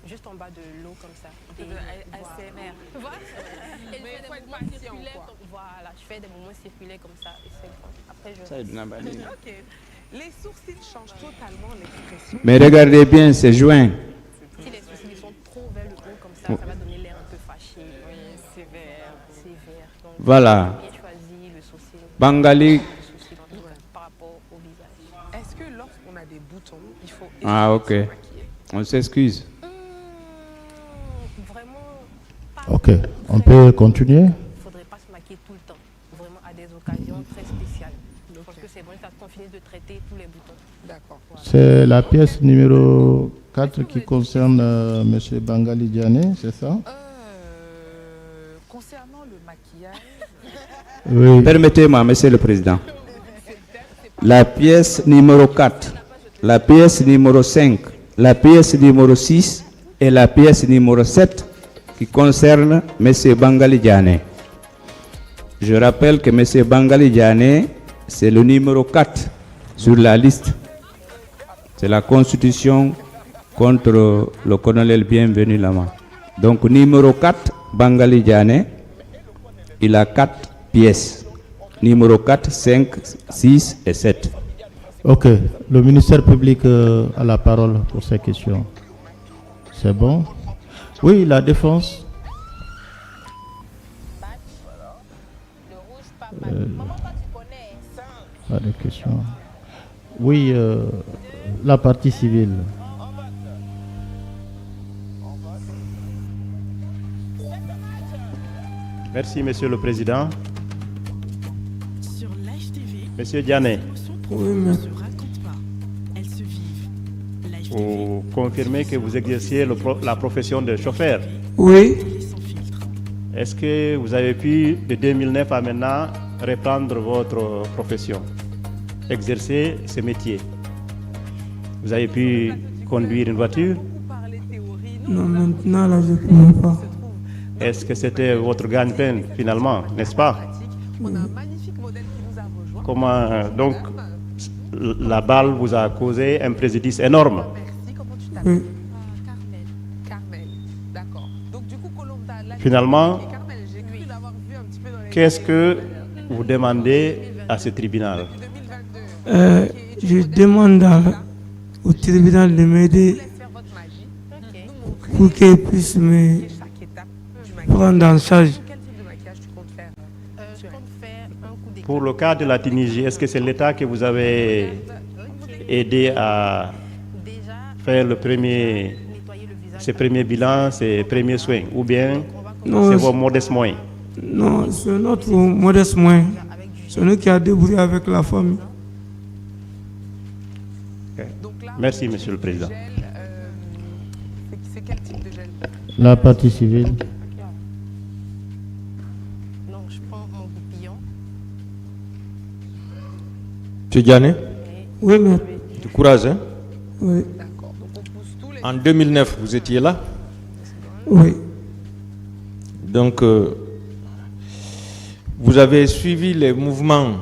S4: juste en bas de l'eau comme ça. Et ASMR. Voilà. Et je fais des mouvements circulaires. Voilà, je fais des mouvements circulaires comme ça et c'est bon. Après je.
S1: Ok. Les sourcils changent totalement l'expression.
S5: Mais regardez bien, c'est joint.
S4: Si les sourcils sont trop vers le haut comme ça, ça va donner l'air un peu fâché. Oui, sévère. Sévère. Donc,
S5: Voilà.
S4: bien choisi le sourcil.
S5: Bengali.
S4: Par rapport au visage.
S1: Est-ce que lorsqu'on a des boutons, il faut
S5: Ah, ok. On s'excuse.
S3: Ok, on peut continuer.
S4: Il ne faudrait pas se maquiller tout le temps, vraiment à des occasions très spéciales. Parce que c'est bon, ça qu'on finisse de traiter tous les boutons.
S1: D'accord.
S3: C'est la pièce numéro 4 qui concerne M. Bangali Diané, c'est ça?
S2: Concernant le maquillage...
S3: Oui.
S5: Permettez-moi, Monsieur le Président. La pièce numéro 4, la pièce numéro 5, la pièce numéro 6 et la pièce numéro 7 qui concerne M. Bangali Diané. Je rappelle que M. Bangali Diané, c'est le numéro 4 sur la liste. C'est la constitution contre le colonel Bienvenu Lama. Donc, numéro 4, Bangali Diané, il a 4 pièces. Numéro 4, 5, 6 et 7.
S3: Ok, le ministère public a la parole pour ces questions. C'est bon? Oui, la défense. Pas de questions. Oui, la partie civile.
S10: Merci, Monsieur le Président. Monsieur Diané, vous confirmez que vous exerciez la profession de chauffeur?
S7: Oui.
S10: Est-ce que vous avez pu, de 2009 à maintenant, reprendre votre profession, exercer ce métier? Vous avez pu conduire une voiture?
S7: Non, maintenant, là, je ne peux pas.
S10: est-ce que c'était votre gagne-pain finalement, n'est-ce pas?
S1: On a un magnifique modèle qui nous a rejoint.
S10: Comment, donc, la balle vous a causé un préjudice énorme.
S1: Merci, comment tu t'appelles? Carmel. D'accord. Donc du coup, Colomba, là,
S10: Finalement,
S1: Carmel, j'ai cru l'avoir vu un petit peu dans les...
S10: qu'est-ce que vous demandez à ce tribunal?
S7: Je demande au tribunal de m'aider pour qu'il puisse me prendre en charge.
S1: Quel type de maquillage tu comptes faire?
S4: Je compte faire un coup d'éclat.
S10: Pour le cas de la Tunisie, est-ce que c'est l'État que vous avez aidé à faire ces premiers bilans, ces premiers soins, ou bien c'est vos modestes moyens?
S7: Non, c'est notre modeste moyen. C'est nous qui a débrouillé avec la famille.
S10: Okay. Merci, Monsieur le Président.
S1: C'est quel type de gel?
S3: La partie civile.
S4: Donc je prends mon goupillon.
S9: Tu es Diane?
S7: Oui, mais...
S9: Du courage, hein?
S7: Oui.
S9: En 2009, vous étiez là?
S7: Oui.
S9: Donc, vous avez suivi les mouvements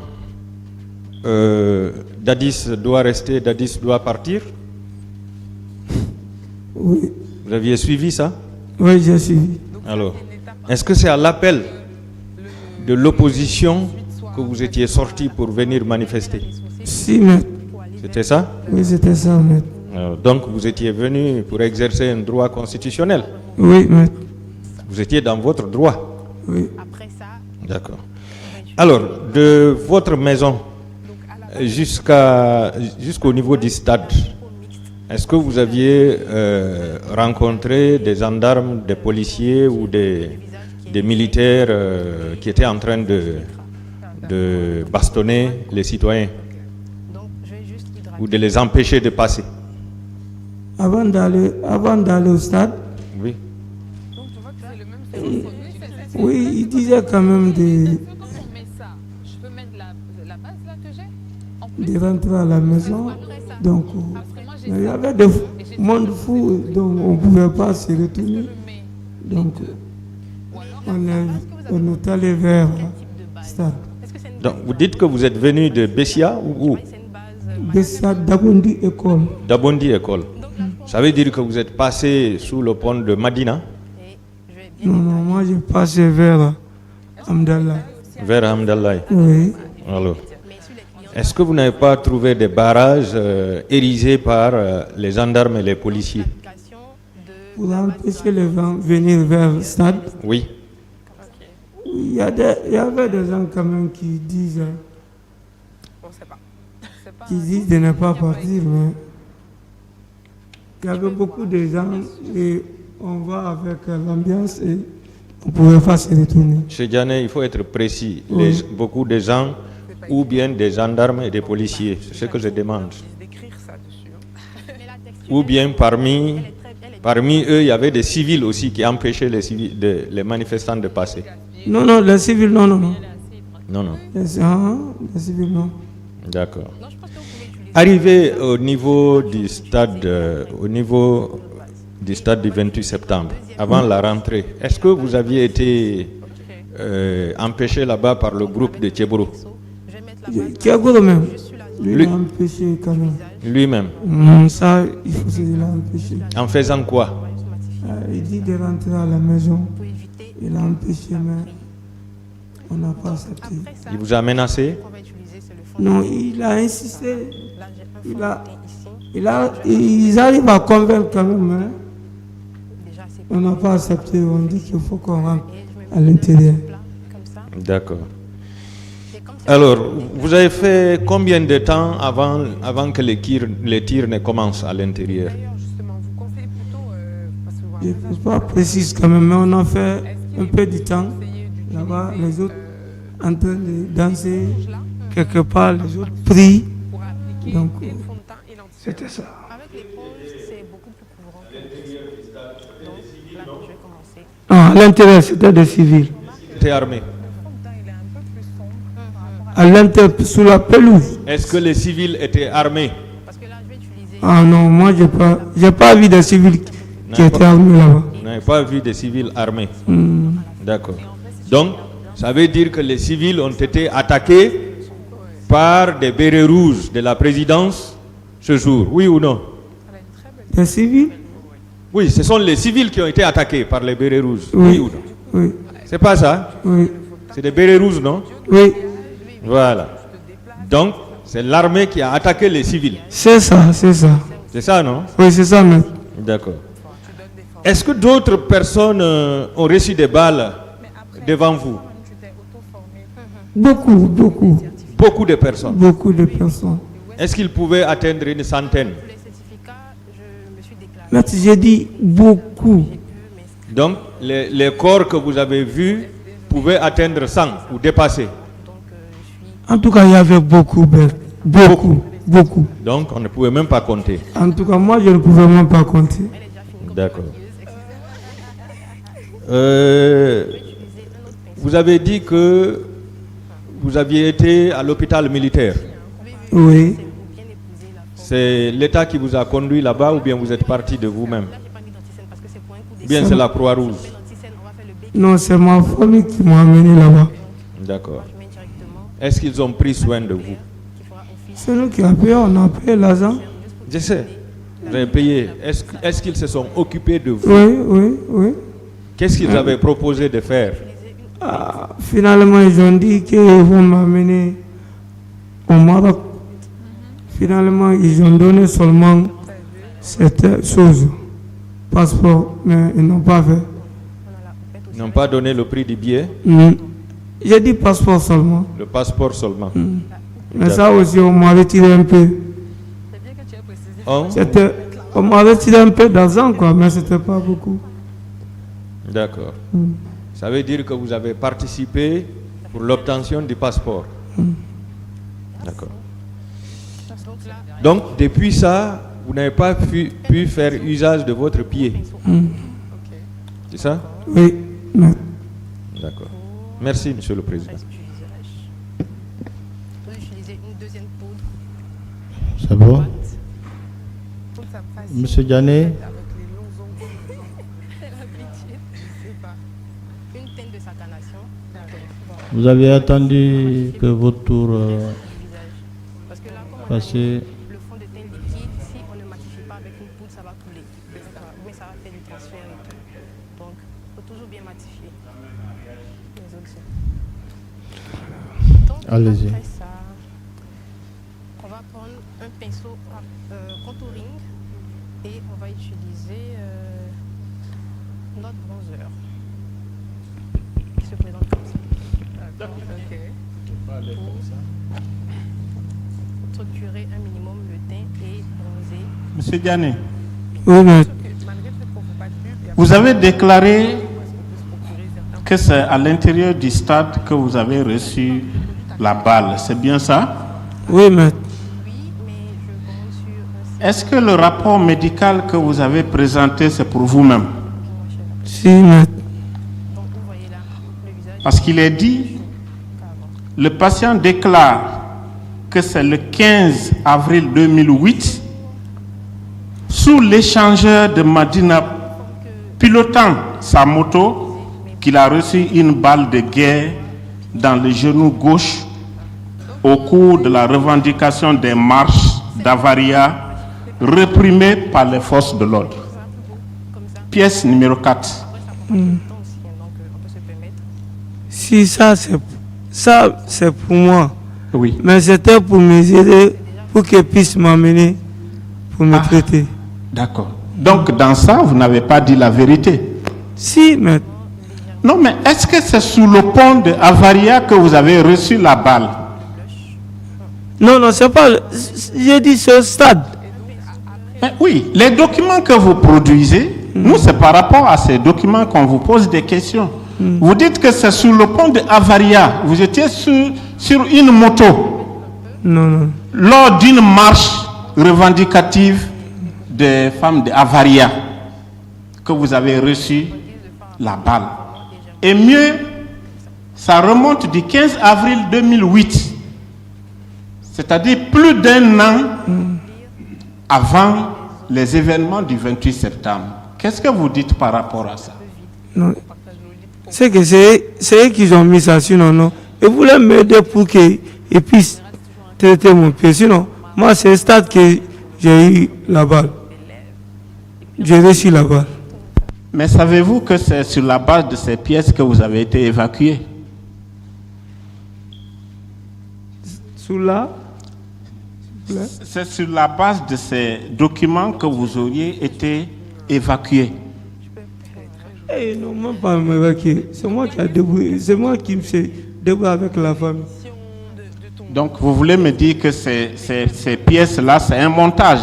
S9: Dadis doit rester, Dadis doit partir?
S7: Oui.
S9: Vous aviez suivi ça?
S7: Oui, j'ai suivi.
S9: Alors, est-ce que c'est à l'appel de l'opposition que vous étiez sorti pour venir manifester?
S7: Si, maître.
S9: C'était ça?
S7: Oui, c'était ça, maître.
S9: Alors, donc, vous étiez venu pour exercer un droit constitutionnel?
S7: Oui, maître.
S9: Vous étiez dans votre droit?
S7: Oui.
S9: D'accord. Alors, de votre maison jusqu'au niveau du stade, est-ce que vous aviez rencontré des gendarmes, des policiers ou des militaires qui étaient en train de bastonner les citoyens ou de les empêcher de passer?
S7: Avant d'aller au stade,
S9: oui.
S7: Oui, il disait quand même de rentrer à la maison. Donc, il y avait des monde fou, donc on ne pouvait pas se retourner. Donc, on est allé vers le stade.
S9: Donc, vous dites que vous êtes venu de Bessia ou où?
S7: Bessia, Dabondi École.
S9: Dabondi École. Ça veut dire que vous êtes passé sous le pont de Madina?
S7: Non, moi j'ai passé vers Hamdallah.
S9: Vers Hamdallah?
S7: Oui.
S9: Alors, est-ce que vous n'avez pas trouvé des barrages érigés par les gendarmes et les policiers?
S7: Pour empêcher les gens de venir vers le stade?
S9: Oui.
S7: Il y avait des gens quand même qui disent de ne pas partir, mais il y avait beaucoup de gens et on va avec l'ambiance et on ne pouvait pas se retourner.
S9: Chez Diane, il faut être précis.
S7: Oui.
S9: Beaucoup de gens ou bien des gendarmes et des policiers, c'est ce que je demande. Ou bien parmi eux, il y avait des civils aussi qui empêchaient les manifestants de passer.
S7: Non, les civils, non.
S9: Non.
S7: Les civils, non.
S9: D'accord. Arrivé au niveau du stade du 28 septembre, avant la rentrée, est-ce que vous aviez été empêché là-bas par le groupe de Tchéboro?
S7: Tchéboro même. Lui l'a empêché quand même.
S9: Lui-même?
S7: Non, ça, il faut se l'empêcher.
S9: En faisant quoi?
S7: Il dit de rentrer à la maison. Il l'a empêché, mais on n'a pas accepté.
S9: Il vous a menacé?
S7: Non, il a insisté. Ils arrivent à convaincre quand même. Hein. On n'a pas accepté. On dit qu'il faut qu'on rentre à l'intérieur.
S9: D'accord. Alors, vous avez fait combien de temps avant que les tirs ne commencent à l'intérieur?
S7: Je ne suis pas précis quand même, mais on a fait un peu de temps. Là-bas, les autres en train de danser. Quelque part, les autres prient. Donc, c'était ça.
S4: Avec l'éponge, c'est beaucoup plus couvrant que donc là, je vais commencer.
S7: À l'intérieur, c'était des civils.
S9: T'es armé?
S7: À l'intérieur, sous la pelouse.
S9: Est-ce que les civils étaient armés?
S7: Ah non, moi, j'ai pas vu des civils qui étaient armés là-bas.
S11: n'avez pas vu des civils armés. D'accord. Donc, ça veut dire que les civils ont été attaqués par des bérets rouges de la présidence ce jour, oui ou non?
S7: Les civils?
S11: Oui, ce sont les civils qui ont été attaqués par les bérets rouges,
S7: oui
S11: ou non?
S7: Oui.
S11: C'est pas ça?
S7: Oui.
S11: C'est des bérets rouges, non?
S7: Oui.
S11: Voilà. Donc, c'est l'armée qui a attaqué les civils.
S7: C'est ça, c'est ça.
S11: C'est ça, non?
S7: Oui, c'est ça, maître.
S11: D'accord. Est-ce que d'autres personnes ont reçu des balles devant vous?
S7: Beaucoup, beaucoup.
S11: Beaucoup de personnes?
S7: Beaucoup de personnes.
S11: Est-ce qu'ils pouvaient atteindre une centaine?
S7: Maître, j'ai dit beaucoup.
S11: Donc, les corps que vous avez vus pouvaient atteindre 100 ou dépasser?
S7: En tout cas, il y avait beaucoup, maître. Beaucoup, beaucoup.
S11: Donc, on ne pouvait même pas compter.
S7: En tout cas, moi, je ne pouvais même pas compter.
S11: D'accord. Vous avez dit que vous aviez été à l'hôpital militaire.
S7: Oui.
S11: C'est l'État qui vous a conduit là-bas ou bien vous êtes parti de vous-même? Ou bien c'est la Croix-Rouge?
S7: Non, c'est ma famille qui m'a amené là-bas.
S11: D'accord. Est-ce qu'ils ont pris soin de vous?
S7: C'est nous qui avons payé, on a payé l'argent.
S11: Je sais. Vous avez payé. Est-ce qu'ils se sont occupés de vous?
S7: Oui, oui, oui.
S11: Qu'est-ce qu'ils avaient proposé de faire?
S7: Finalement, ils ont dit qu'ils vont m'amener au Maroc. Finalement, ils ont donné seulement cette chose, passeport, mais ils n'ont pas fait.
S11: Ils n'ont pas donné le prix du billet?
S7: J'ai dit passeport seulement.
S11: Le passeport seulement.
S7: Mais ça aussi, on m'a retiré un peu.
S11: Oh?
S7: On m'a retiré un peu d'argent, quoi, mais ce n'était pas beaucoup.
S11: D'accord. Ça veut dire que vous avez participé pour l'obtention du passeport. D'accord. Donc, depuis ça, vous n'avez pas pu faire usage de votre pied. C'est ça?
S7: Oui.
S11: D'accord. Merci, Monsieur le Président.
S3: C'est bon? Monsieur Diané? Vous avez attendu que votre tour passe.
S4: Le fond de teint liquide, si on ne matifie pas avec une poudre, ça va couler. Mais ça va faire du transfert et tout. Donc, il faut toujours bien matifier.
S3: Allez-y.
S4: Après ça, on va prendre un pinceau contouring et on va utiliser notre bronzer qui se présente comme ça. Structurer un minimum le teint et bronzer.
S12: Monsieur Diané,
S7: oui, mais
S12: vous avez déclaré que c'est à l'intérieur du stade que vous avez reçu la balle, c'est bien ça?
S7: Oui, mais
S12: est-ce que le rapport médical que vous avez présenté, c'est pour vous-même?
S7: Si, mais
S12: parce qu'il est dit, le patient déclare que c'est le 15 avril 2008, sous l'échangeur de Madina, pilotant sa moto, qu'il a reçu une balle de guerre dans le genou gauche au cours de la revendication des marches d'Avaria réprimées par les forces de l'ordre. Pièce numéro 4.
S7: Si ça c'est pour moi.
S12: Oui.
S7: Mais c'était pour mes aider, pour qu'ils puissent m'amener pour me traiter.
S12: D'accord. Donc dans ça, vous n'avez pas dit la vérité?
S7: Si, mais...
S12: Non, mais est-ce que c'est sous le pont de Avaria que vous avez reçu la balle?
S7: Non, non, c'est pas... J'ai dit ce stade.
S12: Mais oui, les documents que vous produisez, nous, c'est par rapport à ces documents qu'on vous pose des questions. Vous dites que c'est sur le pont de Avaria. Vous étiez sur une moto.
S7: Non, non.
S12: Lors d'une marche revendicative des femmes de Avaria que vous avez reçu la balle. Et mieux, ça remonte du 15 avril 2008. C'est-à-dire plus d'un an avant les événements du 28 septembre. Qu'est-ce que vous dites par rapport à ça?
S7: Non. C'est que c'est eux qui ont mis ça, sinon non. Ils voulaient m'aider pour qu'ils puissent traiter mon pied. Sinon, moi, c'est le stade que j'ai eu la balle. J'ai reçu la balle.
S12: Mais savez-vous que c'est sur la base de ces pièces que vous avez été évacué?
S7: Sous là?
S12: C'est sur la base de ces documents que vous auriez été évacué.
S7: Eh non, même pas m'évacuer. C'est moi qui a débrouillé. C'est moi qui me suis débrouillé avec la famille.
S12: Donc vous voulez me dire que ces pièces-là, c'est un montage?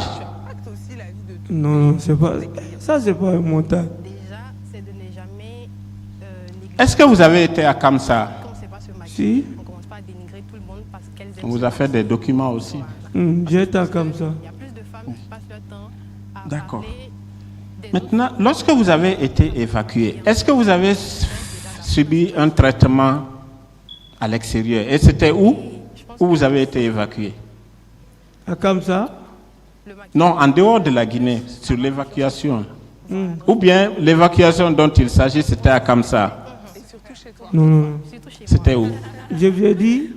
S7: Non, non, c'est pas. Ça, c'est pas un montage.
S12: Est-ce que vous avez été à Kamsa?
S7: Si.
S12: On vous a fait des documents aussi.
S7: J'ai été à Kamsa.
S12: D'accord. Maintenant, lorsque vous avez été évacué, est-ce que vous avez subi un traitement à l'extérieur? Et c'était où vous avez été évacué?
S7: À Kamsa?
S12: Non, en dehors de la Guinée, sur l'évacuation. Ou bien l'évacuation dont il s'agit, c'était à Kamsa?
S7: Non, non, non.
S12: C'était où?
S7: Je vous ai dit,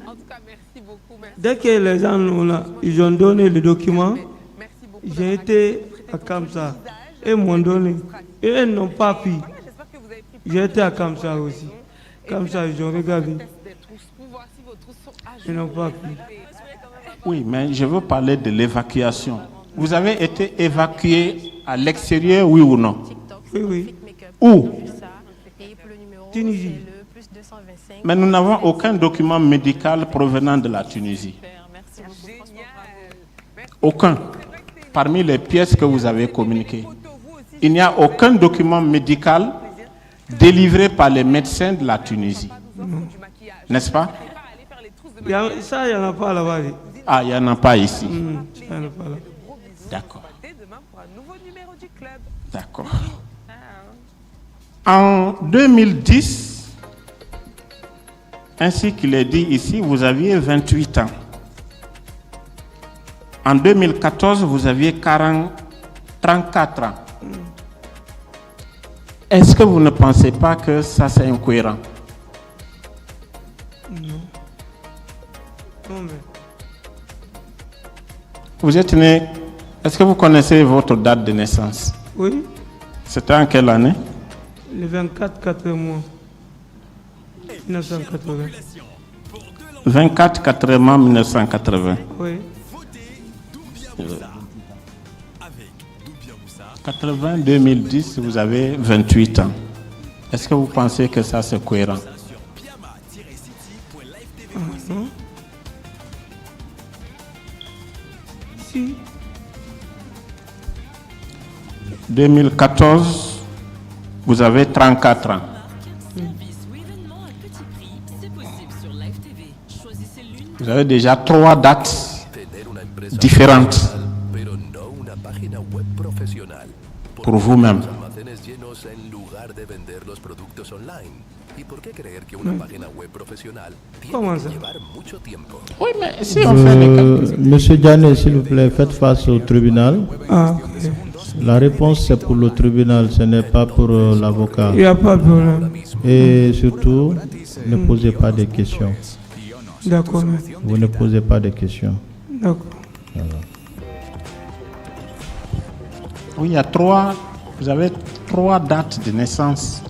S7: dès que les gens ils ont donné le document, j'ai été à Kamsa. Ils m'ont donné. Et ils n'ont pas pris. J'ai été à Kamsa aussi. Kamsa, ils ont regardé. Ils n'ont pas pris.
S12: Oui, mais je veux parler de l'évacuation. Vous avez été évacué à l'extérieur, oui ou non?
S7: Oui, oui.
S12: Où?
S7: Tunisie.
S12: Mais nous n'avons aucun document médical provenant de la Tunisie. Aucun. Parmi les pièces que vous avez communiquées, il n'y a aucun document médical délivré par les médecins de la Tunisie. N'est-ce pas?
S7: Ça, il n'y en a pas là-bas.
S12: Ah, il n'y en a pas ici.
S7: Il n'y en a pas là.
S12: D'accord. D'accord. En 2010, ainsi qu'il est dit ici, vous aviez 28 ans. En 2014, vous aviez 34 ans. Est-ce que vous ne pensez pas que ça c'est incohérent?
S7: Non. Non, mais...
S12: Vous êtes né... Est-ce que vous connaissez votre date de naissance?
S7: Oui.
S12: C'était en quelle année?
S7: Le 24 mois. 1980.
S12: 24 mois 1980.
S7: Oui.
S12: 80, 2010, vous avez 28 ans. Est-ce que vous pensez que ça c'est cohérent?
S7: Non. Si.
S12: 2014, vous avez 34 ans. Vous avez déjà 3 dates différentes pour vous-même.
S7: Comment ça?
S12: Oui, mais si on fait les calculs.
S3: Monsieur Diané, s'il vous plaît, faites face au tribunal.
S7: Ah, ok.
S3: La réponse, c'est pour le tribunal, ce n'est pas pour l'avocat.
S7: Il n'y a pas de problème.
S3: Et surtout, ne posez pas de questions.
S7: D'accord.
S3: Vous ne posez pas de questions.
S7: D'accord.
S3: Voilà.
S12: Oui, il y a vous avez 3 dates de naissance.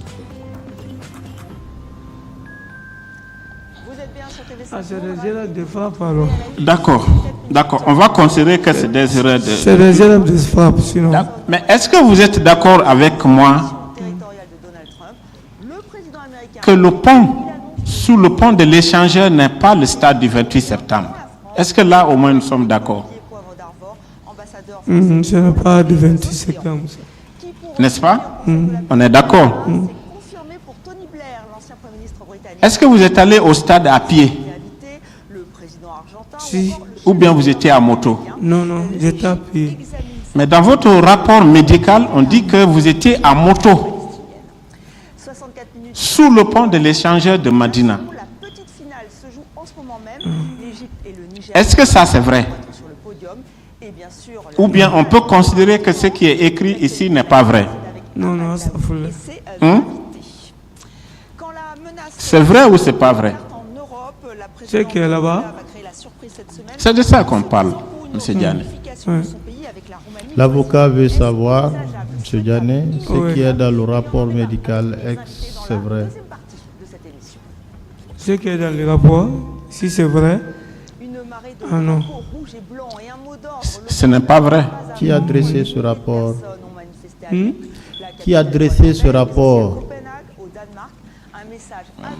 S7: Ah, c'est des erreurs de frappe alors.
S12: D'accord, d'accord. On va considérer que c'est des erreurs de...
S7: C'est des erreurs de frappe, sinon.
S12: Mais est-ce que vous êtes d'accord avec moi que le pont, sous le pont de l'échangeur n'est pas le stade du 28 septembre? Est-ce que là, au moins, nous sommes d'accord?
S7: Ce n'est pas du 28 septembre.
S12: N'est-ce pas? On est d'accord. Est-ce que vous êtes allé au stade à pied?
S7: Si.
S12: Ou bien vous étiez à moto?
S7: Non, non, j'étais à pied.
S12: Mais dans votre rapport médical, on dit que vous étiez à moto sous le pont de l'échangeur de Madina. Est-ce que ça c'est vrai? Ou bien on peut considérer que ce qui est écrit ici n'est pas vrai? Non, non, ça faut le... C'est vrai ou c'est pas vrai? C'est que là-bas, c'est de ça qu'on parle, M. Diané.
S3: L'avocat veut savoir, M. Diané, ce qui est dans le rapport médical, c'est vrai.
S12: Ce qui est dans le rapport, si c'est vrai, ah non. Ce n'est pas vrai.
S3: Qui a dressé ce rapport? Qui a dressé ce rapport?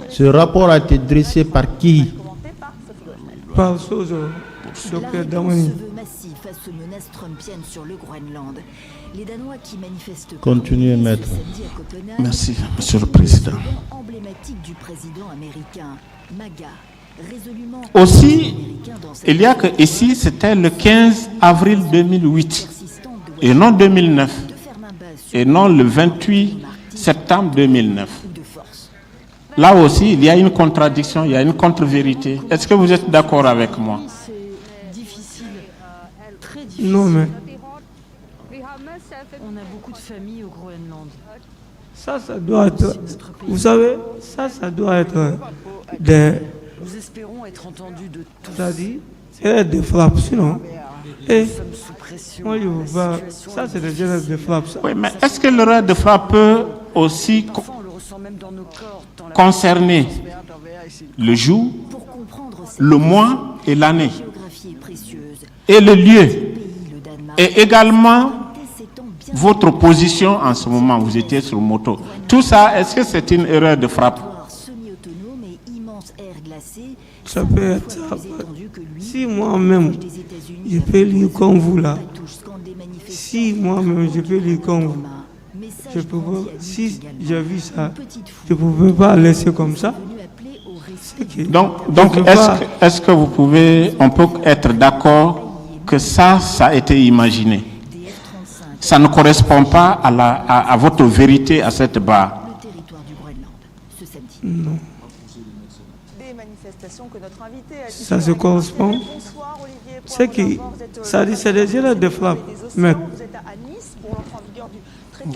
S3: Ce rapport a été dressé par qui?
S12: Par Sozo, Dr. Damani.
S3: Continuez, maître.
S12: Merci, Monsieur le Président. Aussi, il y a que ici, c'était le 15 avril 2008, et non 2009, et non le 28 septembre 2009. Là aussi, il y a une contradiction, il y a une contre-vérité. Est-ce que vous êtes d'accord avec moi? Non, mais...
S13: On a beaucoup de familles au Groenland.
S12: Ça doit être... Vous savez, ça doit être des...
S13: Nous espérons être entendus de tous.
S12: C'est-à-dire, c'est des frappes, sinon... Et moi, je vois... Ça, c'est des gestes de frappe. Oui, mais est-ce que le reste de frappe peut aussi concerner le jour, le mois et l'année, et le lieu, et également votre position en ce moment, vous étiez sur moto. Tout ça, est-ce que c'est une erreur de frappe? Ça peut être ça. Si moi-même, je peux lire comme vous là, si moi-même, je peux lire comme vous, je peux pas, si j'ai vu ça, je ne pouvais pas laisser comme ça. Donc est-ce que vous pouvez, on peut être d'accord que ça a été imaginé? Ça ne correspond pas à votre vérité à cette barre. Non. Ça se correspond. C'est qui? Ça dit c'est des erreurs de frappe. Maître.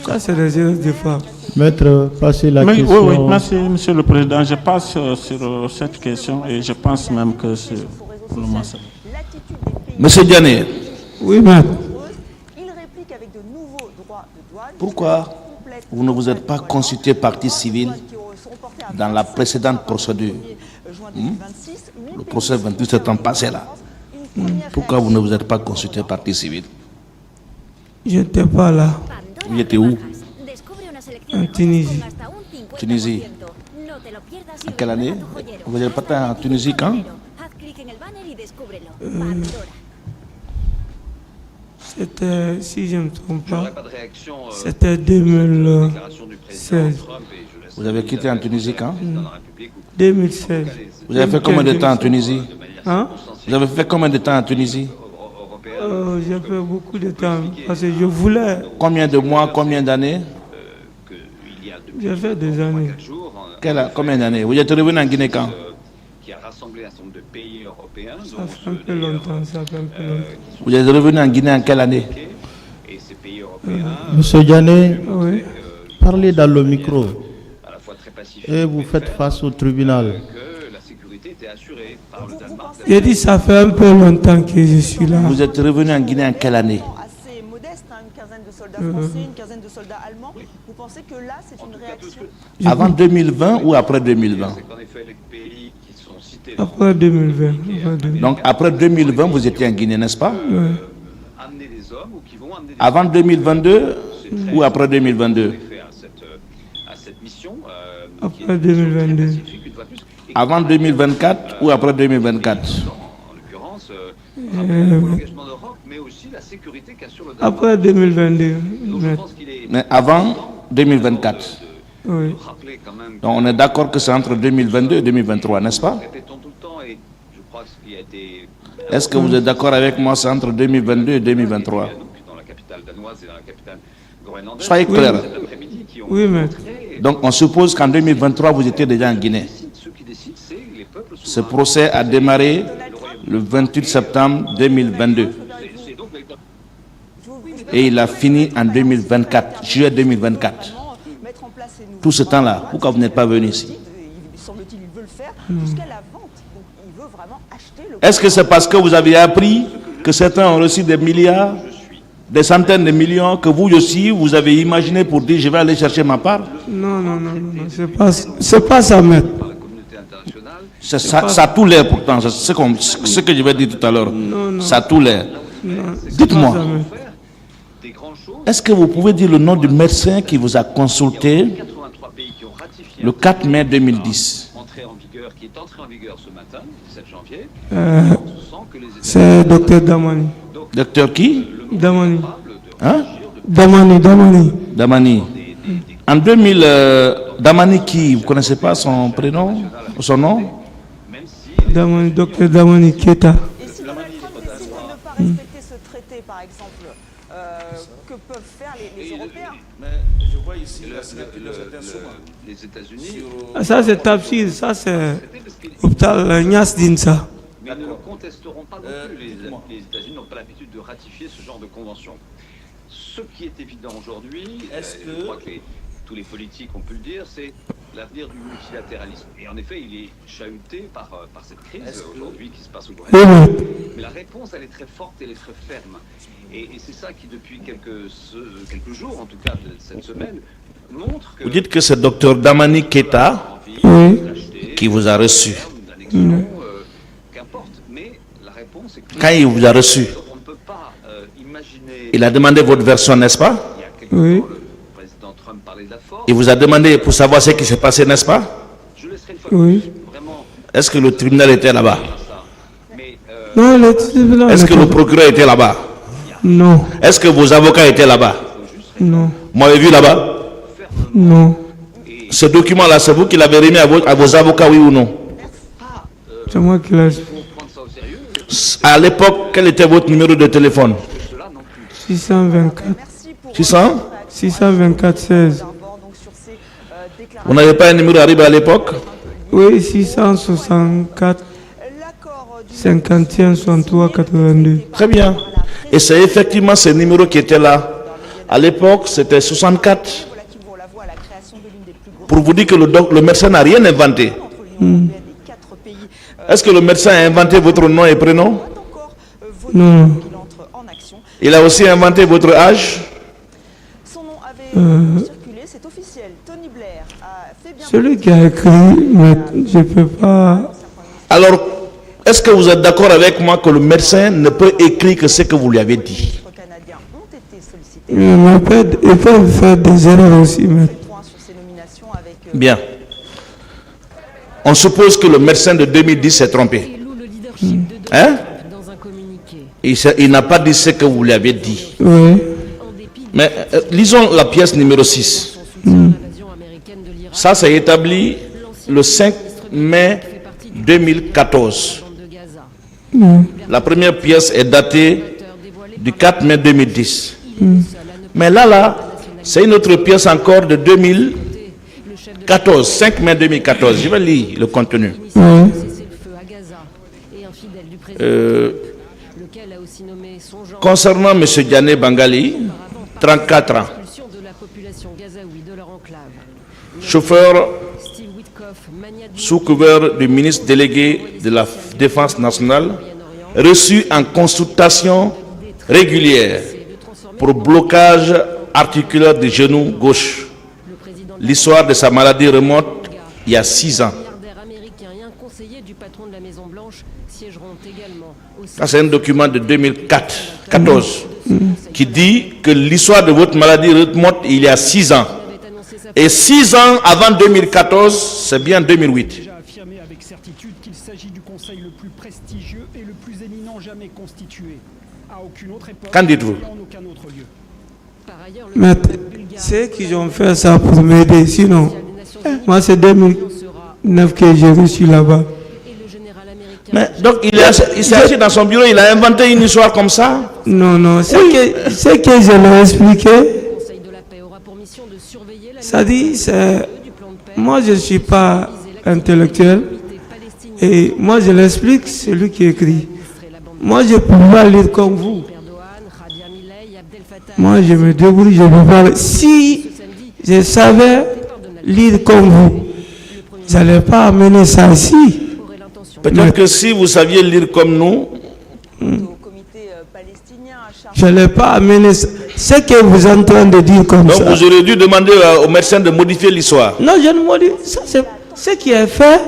S12: Ça c'est des erreurs de frappe.
S3: Maître, passez la question.
S12: Oui, merci, Monsieur le Président. Je passe sur cette question et je pense même que c'est pour le moment.
S9: Monsieur Diané.
S12: Oui, maître.
S9: Pourquoi vous ne vous êtes pas consulté partie civile dans la précédente procédure? Le procès 28 septembre passé là. Pourquoi vous ne vous êtes pas consulté partie civile?
S12: Je n'étais pas là.
S9: Vous étiez où?
S12: En Tunisie.
S9: Tunisie. En quelle année? Vous êtes parti en Tunisie quand?
S12: C'était, si je ne me trompe pas, c'était 2016.
S9: Vous avez quitté en Tunisie quand?
S12: 2016.
S9: Vous avez fait combien de temps en Tunisie?
S12: Hein?
S9: Vous avez fait combien de temps en Tunisie?
S12: J'ai fait beaucoup de temps parce que je voulais...
S9: Combien de mois, combien d'années?
S12: J'ai fait des années.
S9: Combien d'années? Vous êtes revenu en Guinée quand?
S12: Ça fait un peu longtemps,
S9: Vous êtes revenu en Guinée en quelle année?
S3: Monsieur Diané,
S12: oui.
S3: Parlez dans le micro. Et vous faites face au tribunal.
S12: J'ai dit ça fait un peu longtemps que je suis là.
S9: Vous êtes revenu en Guinée en quelle année? Avant 2020 ou après 2020?
S12: Après 2020.
S9: Donc après 2020, vous étiez en Guinée, n'est-ce pas?
S12: Oui.
S9: Avant 2022 ou après 2022?
S12: Après 2022.
S9: Avant 2024 ou après 2024?
S12: Après 2022.
S9: Mais avant 2024?
S12: Oui.
S9: Donc on est d'accord que c'est entre 2022 et 2023, n'est-ce pas? Est-ce que vous êtes d'accord avec moi, c'est entre 2022 et 2023? Soyez clair.
S12: Oui, maître.
S9: Donc on suppose qu'en 2023, vous étiez déjà en Guinée. Ce procès a démarré le 28 septembre 2022.
S14: et il a fini en 2024, juillet 2024. Tout ce temps-là, pourquoi vous n'êtes pas venu ici? Est-ce que c'est parce que vous avez appris que certains ont reçu des milliards, des centaines de millions, que vous aussi, vous avez imaginé pour dire je vais aller chercher ma part?
S7: Non, c'est pas ça, maître.
S14: Ça a tout l'air pourtant, c'est ce que je vais dire tout à l'heure. Ça a tout l'air. Dites-moi, est-ce que vous pouvez dire le nom du médecin qui vous a consulté le 4 mai 2010?
S7: C'est docteur Damani.
S14: Docteur qui?
S7: Damani.
S14: Hein?
S7: Damani.
S14: En 2000, Damani qui? Vous ne connaissez pas son prénom, son nom?
S7: Damani, docteur Damani Keita.
S15: Et si Donald Trump décide de ne pas respecter ce traité, par exemple, que peuvent faire les Européens?
S14: Mais je vois ici les États-Unis.
S7: Ça c'est Tafsir, ça c'est Hôpital Nias Dinsa.
S16: Mais nous ne contesterons pas non plus. Les États-Unis n'ont pas l'habitude de ratifier ce genre de convention. Ce qui est évident aujourd'hui, je crois que tous les politiques ont pu le dire, c'est l'avenir du multilatéralisme. Et en effet, il est chahuté par cette crise aujourd'hui qui se passe au Groenland. Mais la réponse, elle est très forte, elle est très ferme. Et c'est ça qui, depuis quelques jours, en tout cas de cette semaine, montre que...
S14: Vous dites que c'est docteur Damani Keita qui vous a reçu. Quand il vous a reçu, il a demandé votre version, n'est-ce pas?
S7: Oui.
S14: Il vous a demandé pour savoir ce qui s'est passé, n'est-ce pas?
S7: Oui.
S14: Est-ce que le tribunal était là-bas?
S7: Non, le tribunal.
S14: Est-ce que le procureur était là-bas?
S7: Non.
S14: Est-ce que vos avocats étaient là-bas?
S7: Non.
S14: Vous m'avez vu là-bas?
S7: Non.
S14: Ce document-là, c'est vous qui l'avez remis à vos avocats, oui ou non?
S7: C'est moi qui l'ai.
S14: À l'époque, quel était votre numéro de téléphone?
S7: 624. 624 16.
S14: Vous n'avez pas un numéro arrivé à l'époque?
S7: Oui, 664 51 63 82.
S14: Très bien. Et c'est effectivement ce numéro qui était là. À l'époque, c'était 64. Pour vous dire que le médecin n'a rien inventé. Est-ce que le médecin a inventé votre nom et prénom?
S7: Non.
S14: Il a aussi inventé votre âge?
S7: Celui qui a écrit, mais je ne peux pas...
S14: Alors, est-ce que vous êtes d'accord avec moi que le médecin ne peut écrire que ce que vous lui avez dit?
S7: Il peut faire des erreurs aussi. Mais...
S14: Bien. On suppose que le médecin de 2010 s'est trompé. Hein? Il n'a pas dit ce que vous lui avez dit.
S7: Oui.
S14: Mais lisons la pièce numéro 6. Ça, c'est établi le 5 mai 2014. La première pièce est datée du 4 mai 2010. Mais là, c'est une autre pièce encore de 2014, 5 mai 2014. Je vais lire le contenu. Concernant M. Diané Bangali, 34 ans, chauffeur sous couvert du ministre délégué de la Défense nationale, reçu en consultation régulière pour blocage articulaire du genou gauche. L'histoire de sa maladie remonte il y a 6 ans. Ça, c'est un document de 2014 qui dit que l'histoire de votre maladie remonte il y a 6 ans. Et 6 ans avant 2014, c'est bien 2008.
S17: J'ai affirmé avec certitude qu'il s'agit du conseil le plus prestigieux et le plus éminent jamais constitué. À aucune autre époque,
S14: qu'en dites-vous?
S17: en aucun autre lieu.
S7: Mais c'est qu'ils ont fait ça pour m'aider. Sinon, moi c'est 2009 que j'ai reçu là-bas.
S14: Mais donc il s'est assis dans son bureau, il a inventé une histoire comme ça?
S7: Non, c'est que je l'ai expliqué. Ça dit, moi je ne suis pas intellectuel et moi je l'explique, c'est lui qui écrit. Moi je ne peux pas lire comme vous. Moi, je me débrouille, je peux parler. Si je savais lire comme vous, je n'allais pas amener ça ici.
S14: Peut-être que si vous saviez lire comme nous,
S7: je n'allais pas amener ça. Ce que vous êtes en train de dire comme ça.
S14: Donc vous auriez dû demander aux médecins de modifier l'histoire.
S7: Non, je ne modifie. Ça, c'est ce qui est fait.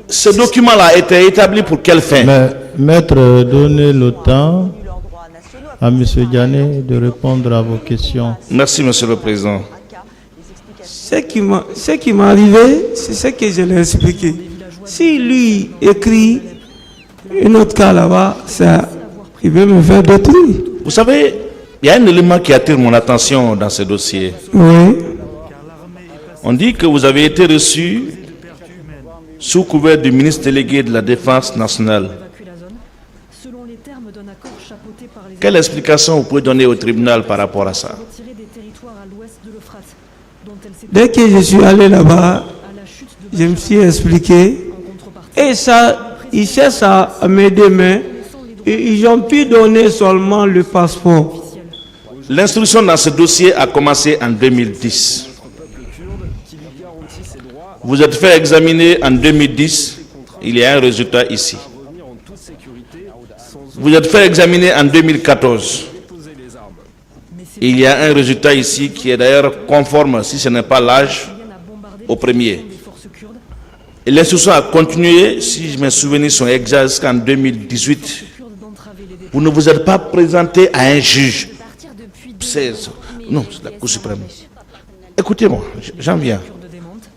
S14: Ce document-là a été établi pour quelle fin?
S3: Mais, maître, donnez le temps à M. Diané de répondre à vos questions.
S14: Merci, Monsieur le Président.
S7: Ce qui m'est arrivé, c'est ce que je l'ai expliqué. Si lui écrit une autre cas là-bas, il veut me faire détruire.
S14: Vous savez, il y a un élément qui attire mon attention dans ce dossier.
S7: Oui.
S14: On dit que vous avez été reçu sous couvert du ministre délégué de la Défense nationale. Quelle explication vous pouvez donner au tribunal par rapport à ça?
S7: Dès que je suis allé là-bas, je me suis expliqué. Et ça, ils cherchent à m'aider, mais ils ont pu donner seulement le passeport.
S14: L'instruction dans ce dossier a commencé en 2010. Vous êtes fait examiner en 2010, il y a un résultat ici. Vous êtes fait examiner en 2014. Il y a un résultat ici qui est d'ailleurs conforme, si ce n'est pas l'âge, au premier. Et l'instruction a continué, si mes souvenirs sont exacts, jusqu'en 2018. Vous ne vous êtes pas présenté à un juge. Non, c'est la Cour suprême. Écoutez-moi, j'en viens.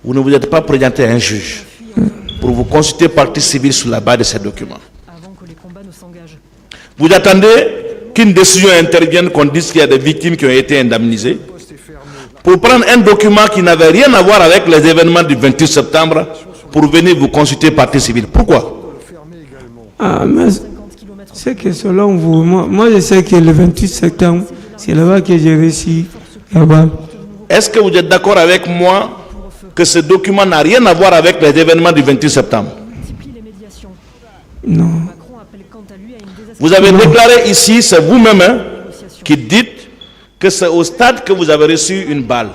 S14: Vous ne vous êtes pas présenté à un juge pour vous consulter partie civile sur la base de ces documents. Vous attendez qu'une décision intervienne, qu'on dise qu'il y a des victimes qui ont été indemnisées, pour prendre un document qui n'avait rien à voir avec les événements du 28 septembre, pour venir vous consulter partie civile. Pourquoi?
S7: Ah, mais c'est que selon vous, moi je sais que le 28 septembre, c'est là-bas que j'ai réussi là-bas.
S14: Est-ce que vous êtes d'accord avec moi que ce document n'a rien à voir avec les événements du 28 septembre?
S7: Non.
S14: Vous avez déclaré ici, c'est vous-même qui dites que c'est au stade que vous avez reçu une balle.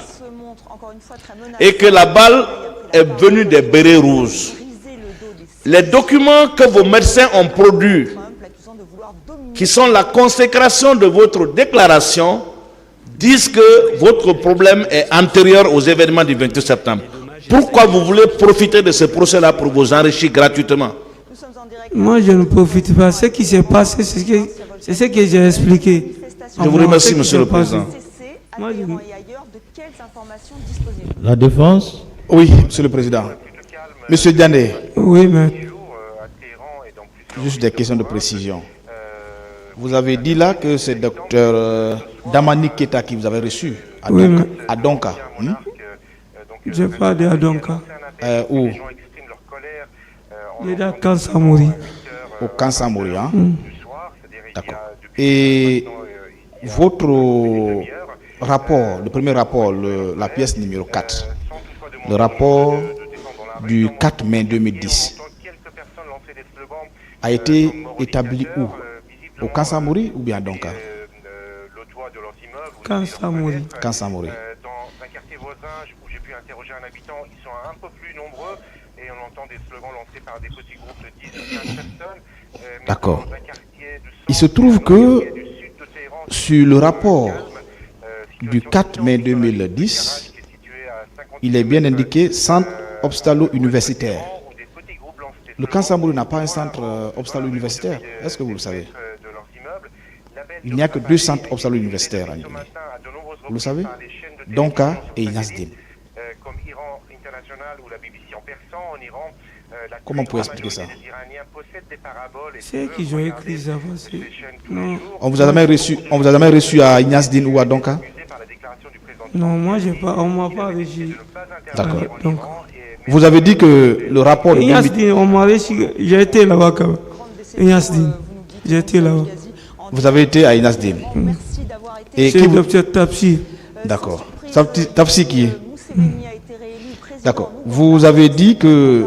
S14: Et que la balle est venue des bérets rouges. Les documents que vos médecins ont produits, qui sont la consécration de votre déclaration, disent que votre problème est antérieur aux événements du 28 septembre. Pourquoi vous voulez profiter de ce procès-là pour vous enrichir gratuitement?
S7: Moi, je ne profite pas. Ce qui s'est passé, c'est ce que j'ai expliqué.
S14: Je vous remercie, Monsieur le Président.
S3: La défense?
S18: Oui, Monsieur le Président. Monsieur Diané.
S7: Oui, mais...
S18: Juste des questions de précision. Vous avez dit là que c'est docteur Damani Keita qui vous avez reçu à Donka.
S7: Je n'ai pas dit à Donka.
S18: Où?
S7: Il est à Kansamori.
S18: Au Kansamori, hein? D'accord. Et votre rapport, le premier rapport, la pièce numéro 4, le rapport du 4 mai 2010, a été établi où? Au Kansamori ou bien à Donka?
S7: Kansamori.
S18: Kansamori.
S19: Dans un quartier voisin où j'ai pu interroger un habitant, ils sont un peu plus nombreux et on entend des slogans lancés par des petits groupes de 10 ou 15 personnes.
S18: D'accord. Il se trouve que sur le rapport du 4 mai 2010, il est bien indiqué centre obstétalo-universitaire. Le Kansamori n'a pas un centre obstétalo-universitaire. Est-ce que vous le savez? Il n'y a que 2 centres obstétalo-universitaires en Guinée. Vous le savez? Donka et Inasdin. Comment vous pouvez expliquer ça?
S7: C'est qu'ils ont écrit ça. Non.
S18: On vous a jamais reçu à Inasdin ou à Donka?
S7: Non, moi on ne m'a pas reçu.
S18: D'accord. Vous avez dit que le rapport...
S7: Inasdin, on m'a reçu. J'ai été là-bas quand même. Inasdin, j'ai été là-bas.
S18: Vous avez été à Inasdin.
S7: Et c'est le docteur Tapsi.
S18: D'accord. Tapsi qui est? D'accord. Vous avez dit que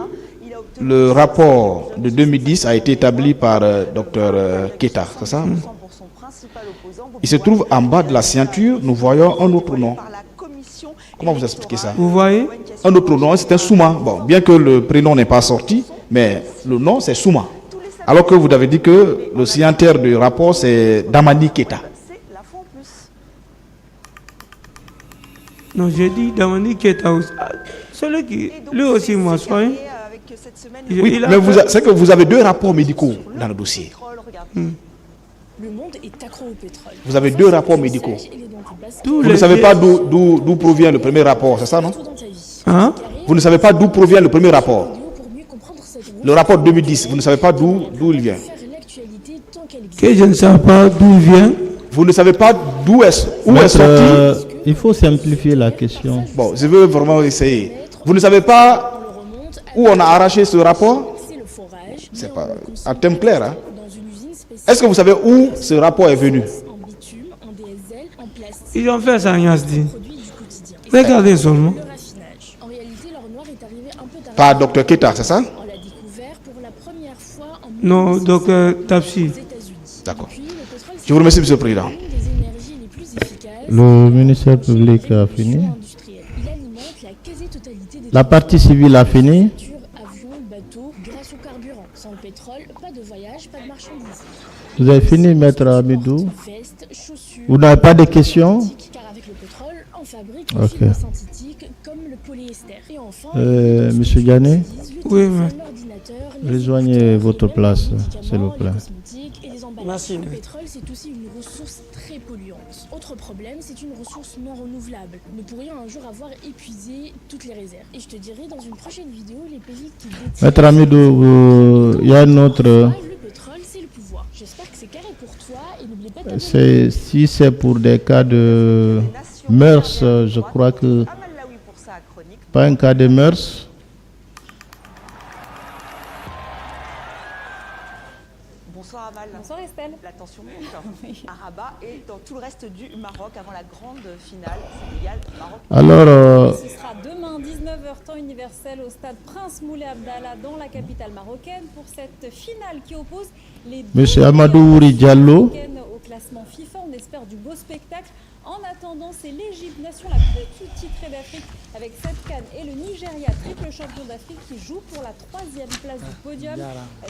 S18: le rapport de 2010 a été établi par Dr Keita, c'est ça? Il se trouve en bas de la signature, nous voyons un autre nom. Comment vous expliquez ça?
S7: Vous voyez?
S18: Un autre nom, c'est un Souma. Bon, bien que le prénom n'est pas sorti, mais le nom c'est Souma. Alors que vous avez dit que le signataire du rapport c'est Damani Keita.
S7: Non, j'ai dit Damani Keita aussi. Celui qui, lui aussi m'assoit.
S18: Oui, mais c'est que vous avez deux rapports médicaux dans le dossier.
S20: Le monde est accro au pétrole.
S18: Vous avez deux rapports médicaux. Vous ne savez pas d'où provient le premier rapport, c'est ça, non?
S7: Hein?
S18: Vous ne savez pas d'où provient le premier rapport. Le rapport de 2010, vous ne savez pas d'où il vient.
S7: Que je ne sais pas d'où il vient.
S18: Vous ne savez pas où est sorti.
S3: Il faut simplifier la question.
S18: Bon, je veux vraiment essayer. Vous ne savez pas où on a arraché ce rapport? C'est pas un thème clair, hein? Est-ce que vous savez où ce rapport est venu?
S7: Ils ont fait ça, Yasdi. Regardez seulement.
S18: Par Dr Keita, c'est ça?
S7: Non, Dr Tapsi.
S18: D'accord. Je vous remercie, Monsieur le Président.
S3: Le ministère public a fini. La partie civile a fini. Vous avez fini, Maître Amidou? Vous n'avez pas de questions? Ok. Monsieur Diané?
S7: Oui, mais...
S3: Rejoignez votre place, s'il vous plaît.
S20: Merci. Le pétrole, c'est aussi une ressource très polluante. Autre problème, c'est une ressource non renouvelable. Nous pourrions un jour avoir épuisé toutes les réserves. Et je te dirai dans une prochaine vidéo les pays qui détiennent...
S3: Maître Amidou, il y a une autre...
S20: Le pétrole, c'est le pouvoir. J'espère que c'est carré pour toi et n'oublie pas de...
S3: Si c'est pour des cas de mœurs, je crois que... Pas un cas de mœurs.
S15: Bonsoir Amal.
S4: Bonsoir Estelle.
S15: La tension monte à Rabat et dans tout le reste du Maroc avant la grande finale Sénégal-Maroc.
S3: Alors,
S4: ce sera demain 19h temps universel au stade Prince Moulay Abdallah dans la capitale marocaine pour cette finale qui oppose les deux
S3: Monsieur Amadou Ouri Diallo
S4: au classement FIFA. On espère du beau spectacle. En attendant, c'est l'Égypte, nation la plus titrée d'Afrique avec 7 CAN, et le Nigeria, triple champion d'Afrique, qui joue pour la 3e place du podium.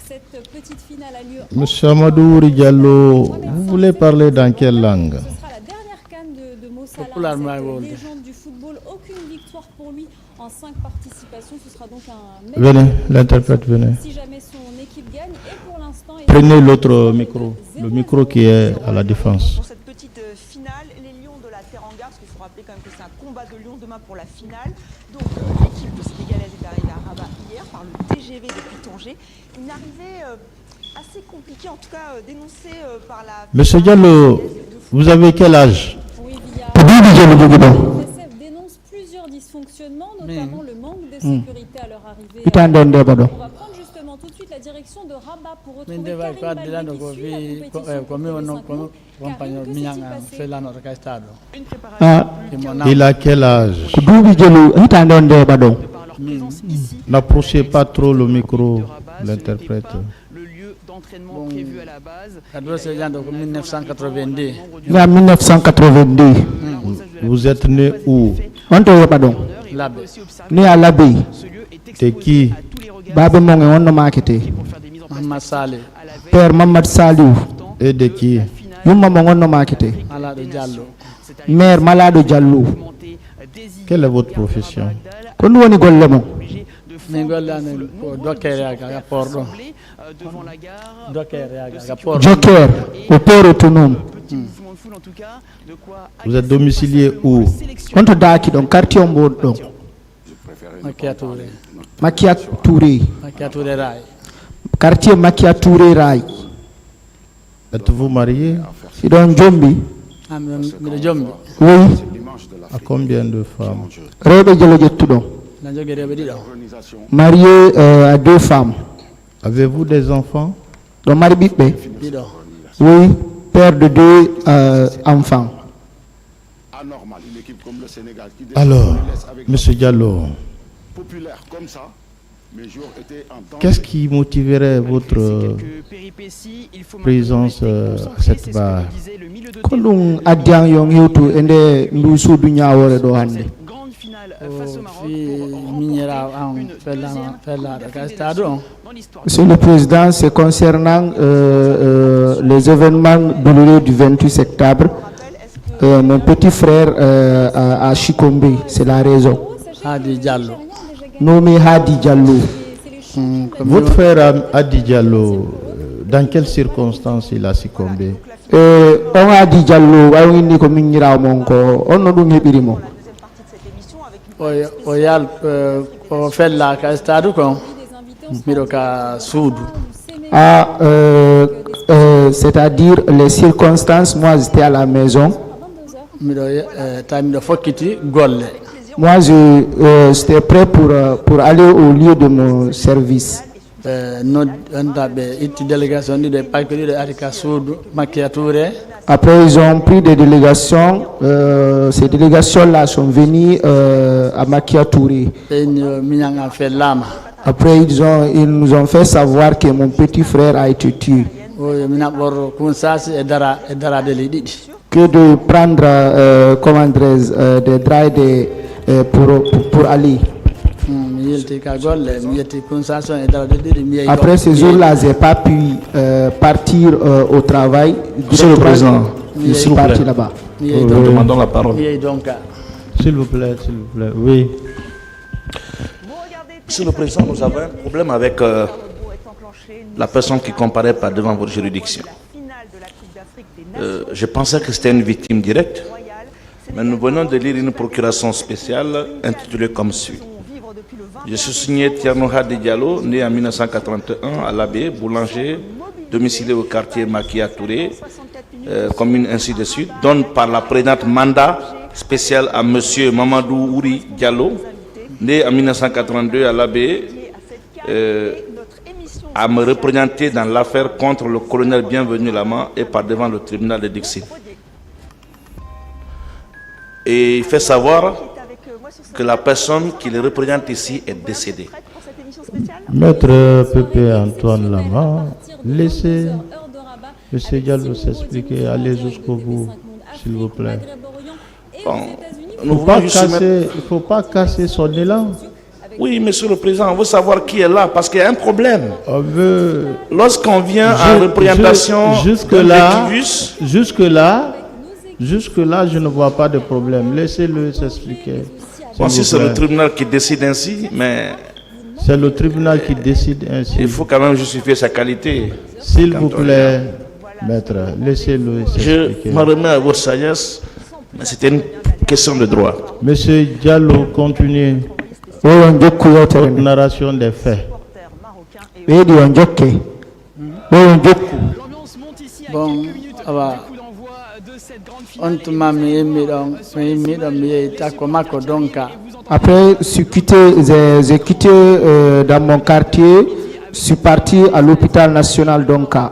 S4: Cette petite finale a lieu.
S3: Monsieur Amadou Ouri Diallo, vous voulez parler dans quelle langue?
S4: Ce sera la dernière CAN de Mo Salah, cette légende du football. Aucune victoire pour lui en 5 participations. Ce sera donc un...
S3: Venez, l'interprète, venez.
S4: Si jamais son équipe gagne, et pour l'instant...
S3: Prenez l'autre micro, le micro qui est à la défense.
S15: Pour cette petite finale, les Lions de la Teranga, parce qu'il faut rappeler quand même que c'est un combat de Lions demain pour la finale. Donc l'équipe sénégalaise est arrivée à Rabat hier par le TGV depuis Tanger. Une arrivée assez compliquée, en tout cas dénoncée par la...
S3: Monsieur Diallo, vous avez quel âge?
S4: Dénonce plusieurs dysfonctionnements, notamment le manque de sécurité à leur arrivée. On va prendre justement tout de suite la direction de Rabat pour retrouver Karim Balbi qui suit la compétition
S3: Il a quel âge? N'approchez pas trop le micro, l'interprète.
S21: Entraînement prévu à la base.
S22: En 1982.
S3: En 1982. Vous êtes né où?
S22: Né à l'Abbé.
S3: C'est qui?
S22: Baba Monge on marketé. Père Mamad Salou.
S3: Et de qui?
S22: Yuma Mongo marketé. Mère Malado Diallo.
S3: Quelle est votre profession?
S22: Kon woni golle mo? Joker au port autonome.
S3: Vous êtes domicilié où?
S22: On te daki donc quartier Ombo donc. Makia Touré. Quartier Makia Touré Rai.
S3: Êtes-vous marié?
S22: C'est dans Djombi. Oui.
S3: À combien de femmes?
S22: Rebe Djologetudon. Marié à 2 femmes.
S3: Avez-vous des enfants?
S22: Dans Maribikbe. Oui, père de 2 enfants.
S3: Alors, Monsieur Diallo, Qu'est-ce qui motiverait votre présence à cette barre?
S22: Kondung adiang yong yutu ende ndusu dunya wore do hande. Monsieur le Président, c'est concernant les événements douloureux du 28 septembre. Mon petit frère a succombé, c'est la raison. Hadi Diallo. Nommé Hadi Diallo.
S3: Votre frère Hadi Diallo, dans quelles circonstances il a succombé?
S22: On Hadi Diallo, on a dit c'est-à-dire les circonstances, moi j'étais à la maison. Moi j'étais prêt pour aller au lieu de mon service. Après ils ont pris des délégations, ces délégations-là sont venues à Makiatouré. Après ils nous ont fait savoir que mon petit frère a été tué. Que de prendre des draps pour aller. Après ces jours-là, je n'ai pas pu partir au travail.
S14: Monsieur le Président,
S22: s'il vous plaît. Là-bas.
S14: Nous demandons la parole.
S3: S'il vous plaît, oui.
S14: Monsieur le Président, nous avons un problème avec la personne qui comparaît pas devant votre juridiction. Je pensais que c'était une victime directe, mais nous venons de lire une procuration spéciale intitulée comme suit. Je suis signé Tierno Hadi Diallo, né en 1981 à l'Abbé, boulanger, domicilié au quartier Makia Touré, commune ainsi de suite, donne par la présidente mandat spécial à monsieur Mamadou Ouri Diallo, né en 1982 à l'Abbé, à me représenter dans l'affaire contre le colonel Bienvenu Lama et par devant le tribunal de Dixie. Et il fait savoir que la personne qui le représente ici est décédée.
S3: Maître Pépé Antoine Lama, laissez M. Diallo s'expliquer, allez jusqu'au bout, s'il vous plaît.
S14: Bon,
S3: il ne faut pas casser son élan.
S14: Oui, Monsieur le Président, on veut savoir qui est là, parce qu'il y a un problème. Lorsqu'on vient en représentation
S3: jusque-là, je ne vois pas de problème. Laissez-le s'expliquer.
S14: Bon, si c'est le tribunal qui décide ainsi, mais...
S3: C'est le tribunal qui décide ainsi.
S14: Il faut quand même justifier sa qualité.
S3: S'il vous plaît, maître, laissez-le s'expliquer.
S14: Je me remets à votre sagesse, mais c'était une question de droit.
S3: Monsieur Diallo, continuez. Narration des faits.
S22: Bon, après, j'ai quitté dans mon quartier, je suis parti à l'hôpital national d'Onka.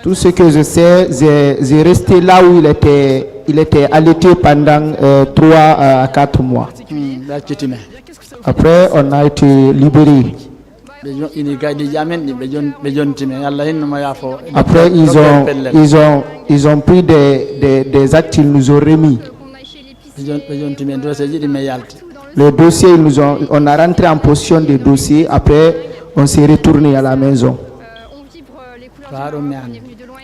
S22: Tout ce que je sais, j'ai resté là où il était allaité pendant 3 à 4 mois. Après, on a été libéré. Après, ils ont pris des actes, ils nous ont remis. Le dossier, on a rentré en possession des dossiers. Après, on s'est retourné à la maison.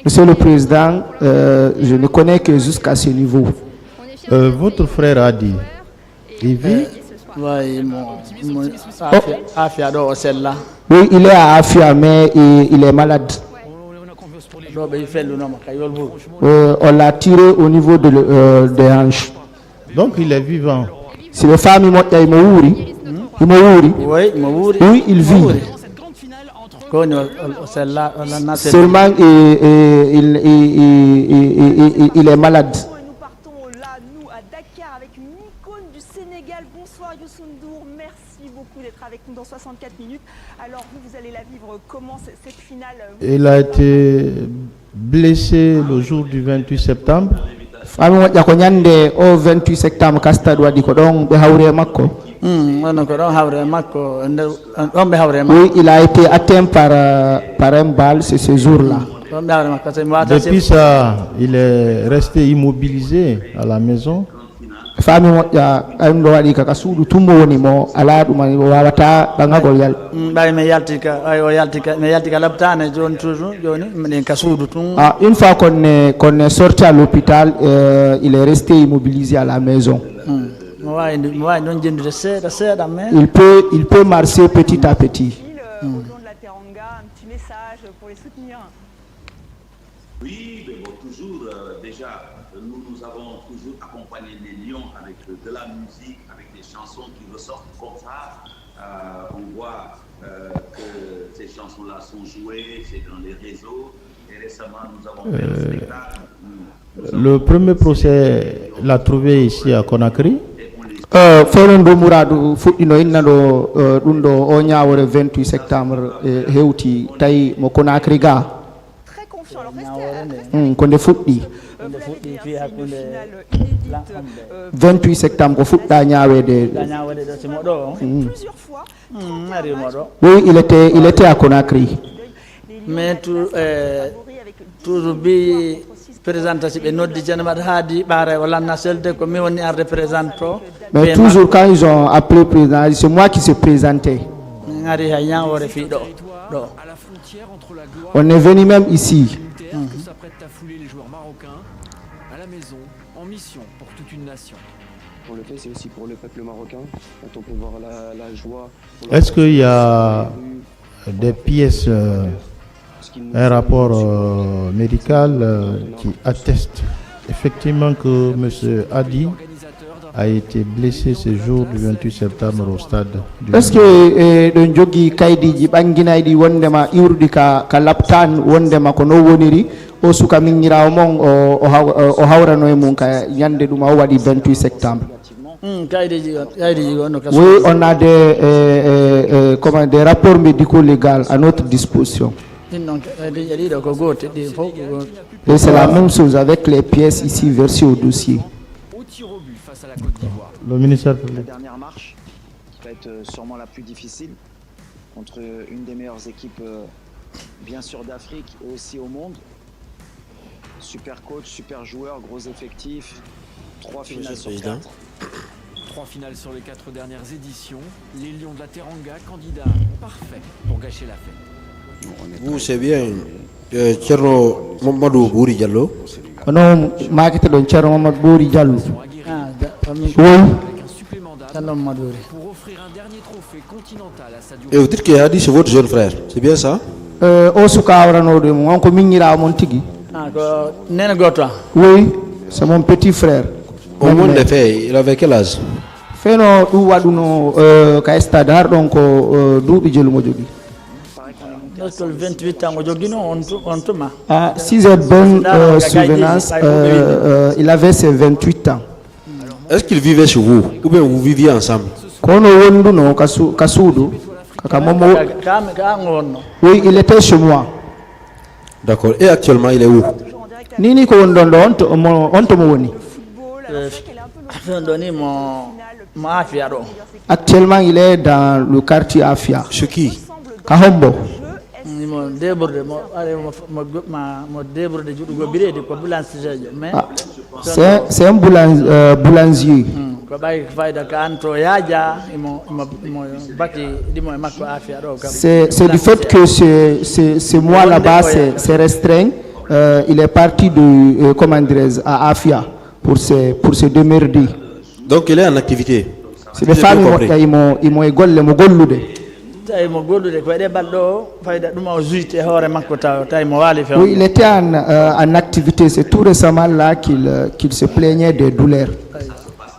S22: Monsieur le Président, je ne connais que jusqu'à ce niveau.
S3: Votre frère a dit, il vit?
S22: Oui, il est à Afia, mais il est malade. On l'a tiré au niveau des hanches.
S3: Donc il est vivant.
S22: Si le femme il mouri. Oui, il vit. Seulement il est malade.
S15: Nous partons là, nous, à Dakar, avec une icône du Sénégal. Bonsoir Youssou N'Dour, merci beaucoup d'être avec nous dans 64 minutes. Alors vous allez la vivre comment cette finale?
S3: Il a été blessé le jour du 28 septembre.
S22: fami moƴƴa ko ñande o 28 septembre kastad waɗi ko ɗon ɓe hawre makko.
S6: On ko ɗon hawre makko ɗon ɓe hawre
S22: makko. Oui, il a été atteint par un bal ce jour-là.
S3: Depuis ça, il est resté immobilisé à la maison.
S22: Fami moƴƴa ɗum ɗo waɗi kaka suudu tummo woni mo ala ɗumani o wawata ɓangagol yal
S6: ɓawi mi yalti ka labtane joni toujours joni miɗen ka suudu tun.
S22: Une fois qu'on est sorti à l'hôpital, il est resté immobilisé à la maison. Il peut marcher petit à petit.
S16: Oui, mais bon, toujours, déjà, nous avons toujours accompagné les lions avec de la musique, avec des chansons qui ressortent comme ça. On voit que ces chansons-là sont jouées, c'est dans les réseaux. Et récemment, nous avons fait un spectacle.
S3: Le premier procès l'a trouvé ici à Conakry.
S22: Fonon do muradu fuɗɗino inna ɗo ɗum ɗo o ñawore 28 septembre hewti tawi mo Conakry ga. Ko nde fuɗɗi 28 septembre ko fuɗɗa ñawede. Oui, il était à Conakry.
S6: Mais toujours bi présentation ɓe noddi janemaɗo haadi ɓaara o lanna selde ko mi woni arde présentant.
S22: Mais toujours quand ils ont appelé président, c'est moi qui se présentais.
S6: ngari ha ñawore fi ɗo.
S22: On est venu même ici.
S8: Que s'apprête à fouler les joueurs marocains à la maison, en mission pour toute une nation.
S23: On le fait, c'est aussi pour le peuple marocain, quand on peut voir la joie.
S3: Est-ce qu'il y a des pièces, un rapport médical qui atteste effectivement que M. Hadi a été blessé ce jour du 28 septembre au stade du...
S22: Est-ce que ɗon jogii kaydiji ɓanginayɗi wondema iwruɗi ka laptan wondema ko no woniri o suka miññirawo mon o hawrano e mum ka ñande ɗum o waɗi 28 septembre? Oui, on a des rapports médicaux légaux à notre disposition. Et c'est la même chose avec les pièces ici versées au dossier.
S3: Le ministère
S23: la dernière marche, qui va être sûrement la plus difficile, contre une des meilleures équipes, bien sûr d'Afrique et aussi au monde. Super coach, super joueur, gros effectif, 3 finales sur 4.
S8: 3 finales sur les 4 dernières éditions. Les Lions de la Teranga, candidats parfaits pour gâcher la fête.
S9: Vous, c'est bien. Thierno Mamadou Bouri Diallo.
S22: Non, Market don Thierno Mamadou Bouri Diallo.
S8: Pour offrir un dernier trophée continental à Sadio.
S9: Et vous dites qu'il a dit c'est votre jeune frère, c'est bien ça?
S22: Oui, c'est mon petit frère.
S9: Au monde des faits, il avait quel âge?
S22: Feno du waduno ka stade har don ko duubi jelumo jogi.
S6: 28 ans aujourd'hui on tuma.
S22: Si j'ai bonne souvenance, il avait ses 28 ans.
S9: Est-ce qu'il vivait chez vous ou bien vous viviez ensemble?
S22: Kono wonduno kasudu kakamomo. Oui, il était chez moi.
S9: D'accord. Et actuellement, il est où?
S22: Nini ko wondondo onto mo woni. Actuellement, il est dans le quartier Afia.
S9: Chez qui?
S22: Kahombo. C'est un boulanger. C'est du fait que ce mois là-bas, c'est restreint. Il est parti de, comment dirais-je, à Afia pour se démerder.
S9: Donc il est en activité.
S22: C'est des femmes qui m'ont égolé, m'ont gollude. Oui, il était en activité. C'est tout récemment là qu'il se plaignait des douleurs.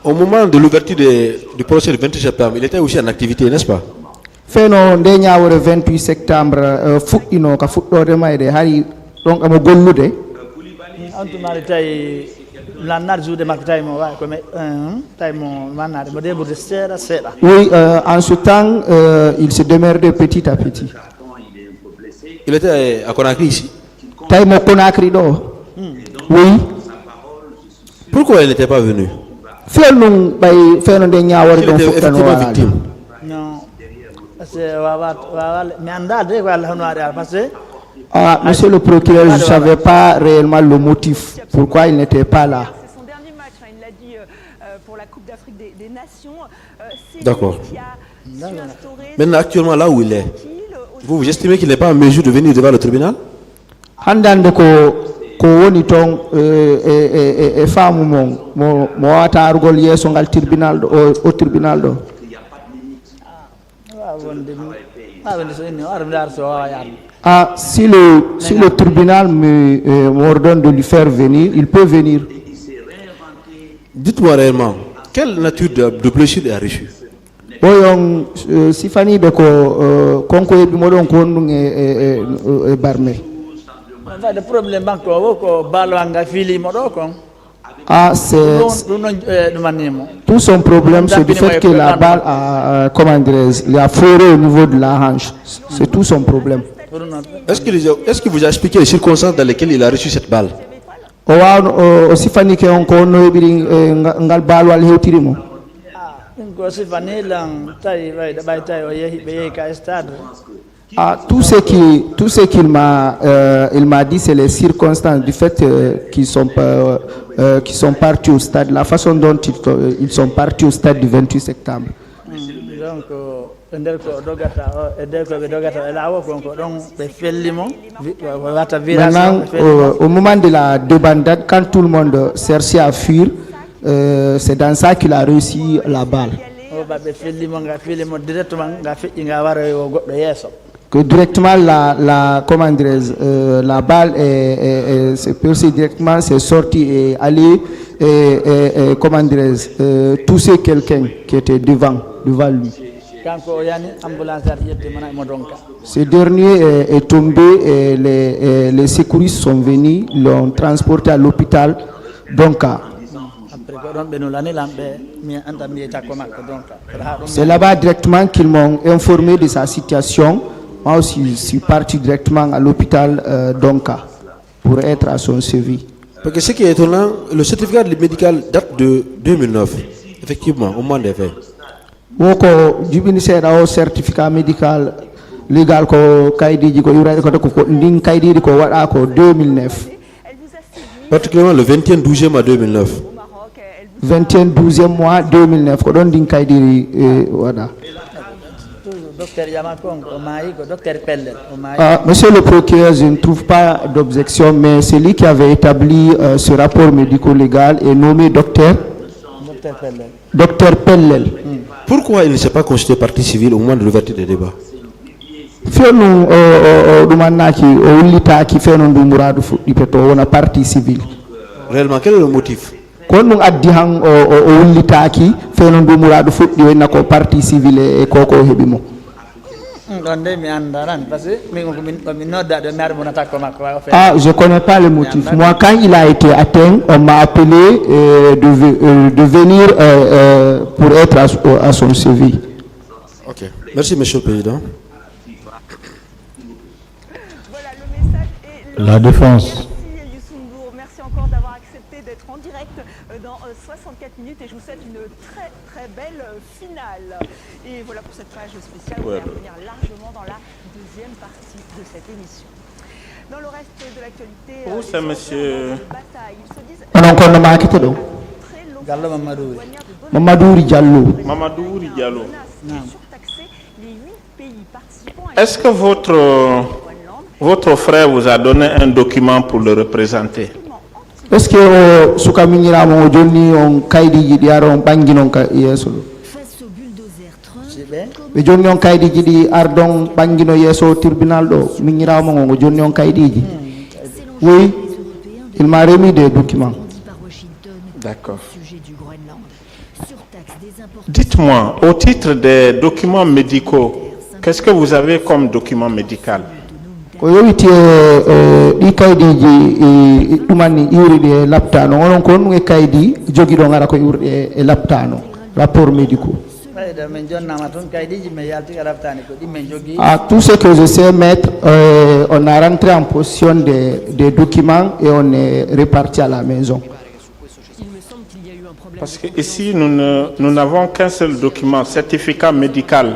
S9: Au moment de l'ouverture du procès du 28 septembre, il était aussi en activité, n'est-ce pas?
S22: Feno le 28 septembre, fuɗɗino ka fuɗɗorde mayde hari ɗon amo gollude. Oui, en ce temps, il se démerdait petit à petit.
S9: Il était à Conakry ici?
S22: Taïmo Conakry, oui.
S9: Pourquoi elle n'était pas venue?
S22: Fiel bay feno de ñawar don fukkano
S9: effectivement victime.
S6: Non. Parce que mi andade wala hono ari parce que
S22: ah, monsieur le procureur, je ne savais pas réellement le motif pourquoi il n'était pas là.
S15: C'est son dernier match, hein, il l'a dit pour la Coupe d'Afrique des Nations.
S9: D'accord. Maintenant, actuellement, là où il est, vous estimez qu'il n'est pas en mesure de venir devant le tribunal?
S22: Handande ko woni ton e faamu mo wata argol yeso ngal tribunal do au tribunal do. Ah, si le tribunal m'ordonne de lui faire venir, il peut venir.
S9: Dites-moi réellement, quelle nature de blessure est reçue?
S22: Boyon sifani de ko konko e bimodon ko ndung e barme.
S6: Le problème banco ko balo anga fili modo ko.
S22: Ah, c'est tout son problème, c'est du fait que la balle a, il a fourré au niveau de la hanche. C'est tout son problème.
S9: Est-ce qu'il vous a expliqué les circonstances dans lesquelles il a reçu cette balle?
S22: Aussi fanny que on connaît ngal balle wal hewtirimo. Ah, tout ce qu'il m'a dit, c'est les circonstances du fait qu'ils sont partis au stade, la façon dont ils sont partis au stade du 28 septembre. Maintenant, au moment de la débandade, quand tout le monde cherchait à fuir, c'est dans ça qu'il a réussi la balle. Que directement la balle s'est percée directement, c'est sorti et allé toucher quelqu'un qui était devant lui. Ce dernier est tombé et les secouristes sont venus, l'ont transporté à l'hôpital Donka. C'est là-bas directement qu'ils m'ont informé de sa situation. Moi aussi, je suis parti directement à l'hôpital Donka pour être à son suivi.
S9: Parce que ce qui est étonnant, le certificat médical date de 2009, effectivement, au moment des faits.
S22: Woko jibini seeda o certificat médical légal ko kaydiji ko yurade ko ndin kaydiji ko wada ko 2009.
S9: Particulièrement le 21 12e mois 2009.
S22: 21 12e mois 2009 ko don din kaydiri wada. Monsieur le procureur, je ne trouve pas d'objection, mais celui qui avait établi ce rapport médico-légal est nommé docteur Pellel.
S9: Pourquoi il ne s'est pas constitué partie civile au moment de l'ouverture des débats? Réellement, quel est le motif?
S22: Ah, je ne connais pas le motif. Moi, quand il a été atteint, on m'a appelé de venir pour être à son suivi.
S9: Ok. Merci, Monsieur le Président.
S3: La défense.
S15: Merci encore d'avoir accepté d'être en direct dans 64 minutes et je vous souhaite une très très belle finale. Et voilà pour cette page spéciale, on va revenir largement dans la deuxième partie de cette émission. Dans le reste de l'actualité,
S12: où c'est monsieur
S22: Mamadou Diallo.
S12: Est-ce que votre frère vous a donné un document pour le représenter?
S22: Est-ce que Soukaminira mo jonni on kaydiji di aron bangi non ka yeso be jonni on kaydiji di ardon bangino yeso tribunal do minira mo ngo jonni on kaydiji. Oui, il m'a remis des documents.
S12: D'accord. Dites-moi, au titre des documents médicaux, qu'est-ce que vous avez comme document médical?
S22: Ko yowiti di kaydiji dumani iwride laptano onon ko nge kaydi jogido ngara ko iwride laptano rapport médicaux. Ah, tout ce que je sais, maître, on a rentré en possession des documents et on est reparti à la maison.
S12: Parce que ici, nous n'avons qu'un seul document, certificat médical.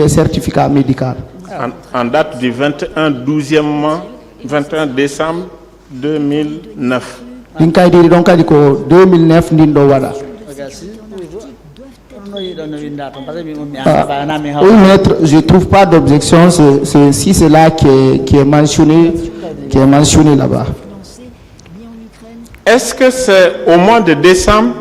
S22: Certificat médical.
S12: En date du 21 décembre 2009.
S22: 2009 oui, maître, je ne trouve pas d'objection si c'est là qui est mentionné là-bas.
S12: Est-ce que c'est au mois de décembre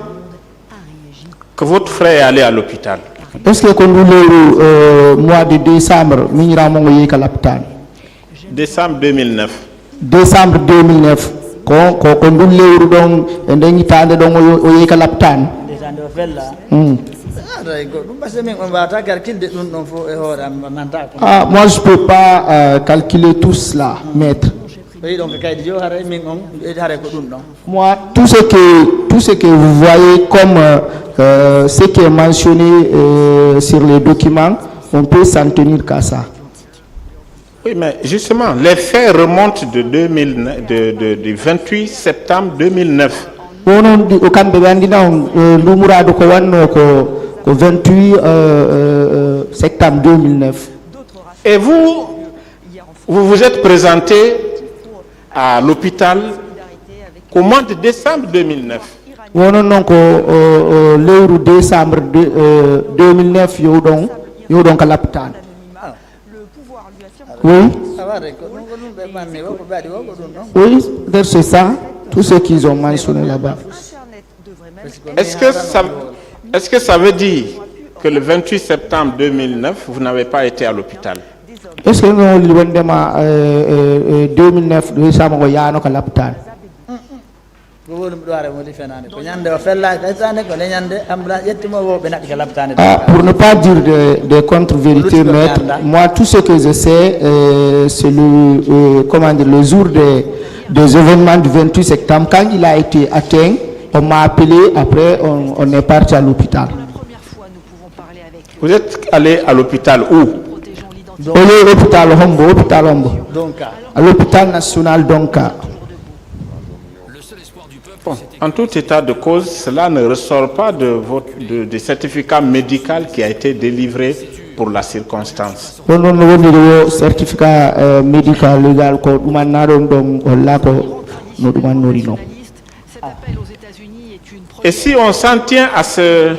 S12: que votre frère est allé à l'hôpital?
S22: Est-ce que le mois de décembre,
S12: décembre 2009.
S22: Décembre 2009. Moi je ne peux pas calculer tout cela, maître. Moi, tout ce que vous voyez comme ce qui est mentionné sur les documents, on peut s'en tenir qu'à ça.
S12: Oui, mais justement, les faits remontent de du 28 septembre 2009.
S22: 28 septembre 2009.
S12: Et vous vous êtes présenté à l'hôpital au mois de décembre 2009.
S22: Le décembre 2009, à l'hôpital. Oui. Oui, c'est ça, tout ce qu'ils ont mentionné là-bas.
S12: Est-ce que ça veut dire que le 28 septembre 2009, vous n'avez pas été à l'hôpital?
S22: Est-ce que nous 2009 décembre à l'hôpital? Pour ne pas dire des contre-vérités, maître, moi tout ce que je sais, c'est le jour des événements du 28 septembre, quand il a été atteint, on m'a appelé, après on est parti à l'hôpital.
S12: Vous êtes allé à l'hôpital où?
S22: À l'hôpital national Donka.
S12: Bon, en tout état de cause, cela ne ressort pas de certificat médical qui a été délivré pour la circonstance.
S22: Certificat médical légal
S12: et si on s'en tient à ce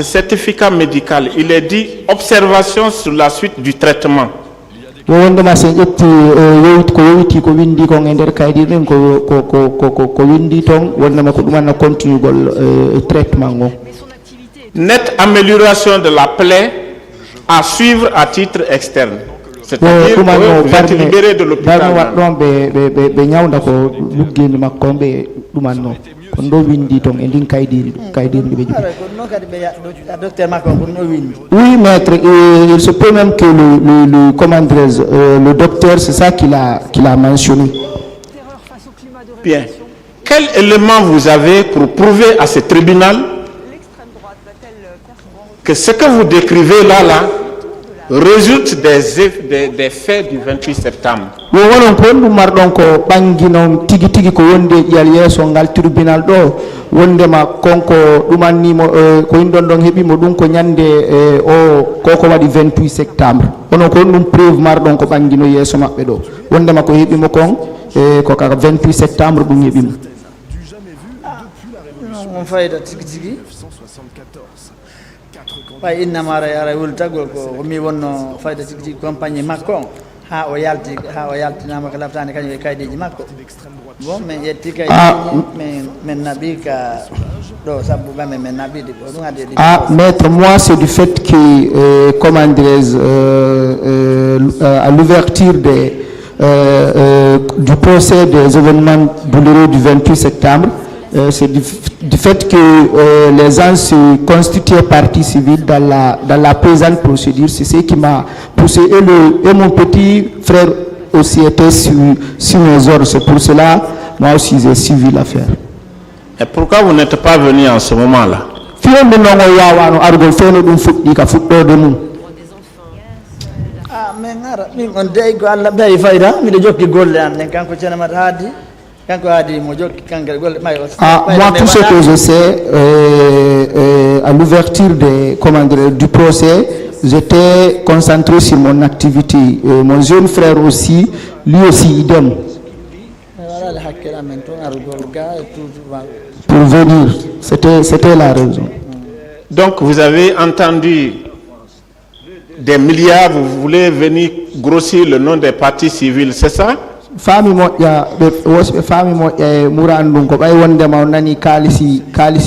S12: certificat médical, il est dit observation sur la suite du traitement. Nette amélioration de la plaie à suivre à titre externe. C'est-à-dire que vous êtes libéré de l'hôpital.
S22: Oui, maître, il se peut même que le docteur, c'est ça qu'il a mentionné.
S12: Bien. Quel élément vous avez pour prouver à ce tribunal que ce que vous décrivez là résulte des faits du 28 septembre?
S22: Maître, moi c'est du fait que à l'ouverture du procès des événements douloureux du 28 septembre, c'est du fait que les gens se constituaient partie civile dans la présente procédure. C'est ce qui m'a poussé. Et mon petit frère aussi était sur mes ordres. C'est pour cela, moi aussi, j'ai suivi l'affaire.
S12: Et pourquoi vous n'êtes pas venu en ce moment-là?
S22: Moi, tout ce que je sais, à l'ouverture du procès, j'étais concentré sur mon activité. Mon jeune frère aussi, lui aussi, idem. Pour venir, c'était la raison.
S12: Donc, vous avez entendu des milliards, vous voulez venir grossir le nom des partis civils, c'est ça?
S22: Fami moƴƴa ɓe fami moƴƴa e murandum ko ɓay wondema o nani kalisi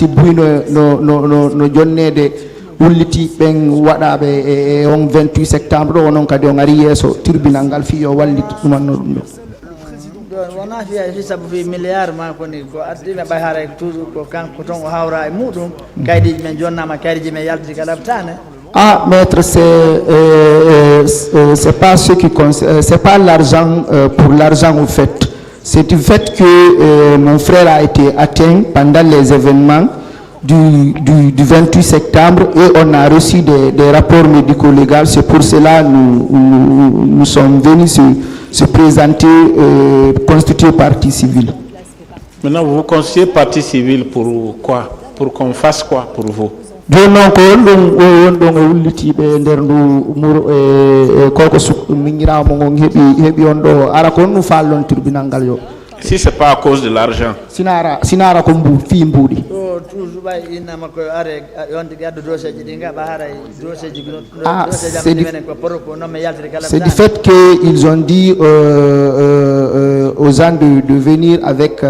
S22: buyno no jonnede wulliti ɓen waɗaɓe e on 28 septembre ɗo onon kadi on ari yeeso tribunal ngal fi yo wallit ɗumanno ɗum ɗo
S6: wona fiya fi sabu fi milliard ma koni ko ardiɓe ɓay haara toujours ko kanko toon o hawra e muɗum kaydiji men jonnama kaydiji men yaltiti kala ɗaftane.
S22: Ah, maître, c'est pas ce qui c'est pas l'argent pour l'argent au fait. C'est du fait que mon frère a été atteint pendant les événements du 28 septembre et on a reçu des rapports médico-légaux. C'est pour cela que nous sommes venus se présenter, constituer partie civile.
S12: Maintenant, vous vous constituez partie civile pour quoi? Pour qu'on fasse quoi pour vous?
S22: Jonnon ko ɗum wonɗon e wullitiɓe nder ndu muro e koko miñiramo gon heeɓi on ɗo ara ko ɗum fallon tribunal ngal yo.
S12: Si c'est pas à cause de l'argent.
S22: Sinara ko fi mbuuɗi. C'est du fait qu'ils ont dit aux gens de venir avec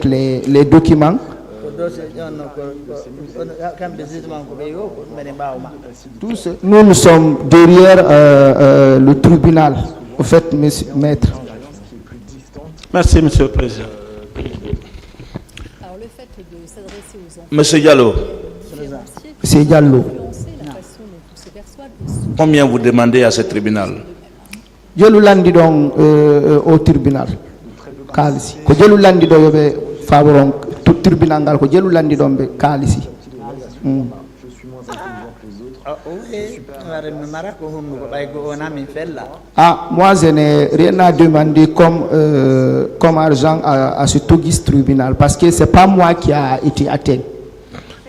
S22: les documents. Nous sommes derrière le tribunal, au fait, maître.
S12: Merci, Monsieur le Président.
S2: Alors, le fait de s'adresser aux enfants.
S14: Monsieur Diallo.
S22: Monsieur Diallo.
S14: Combien vous demandez à ce tribunal?
S22: Je le landi donc au tribunal. Kalisi. Ko je le landi do yobe favoron tribunal ngal ko je le landi do be kalisi. Ah, moi je n'ai rien à demander comme argent à ce Togis tribunal parce que c'est pas moi qui a été atteint.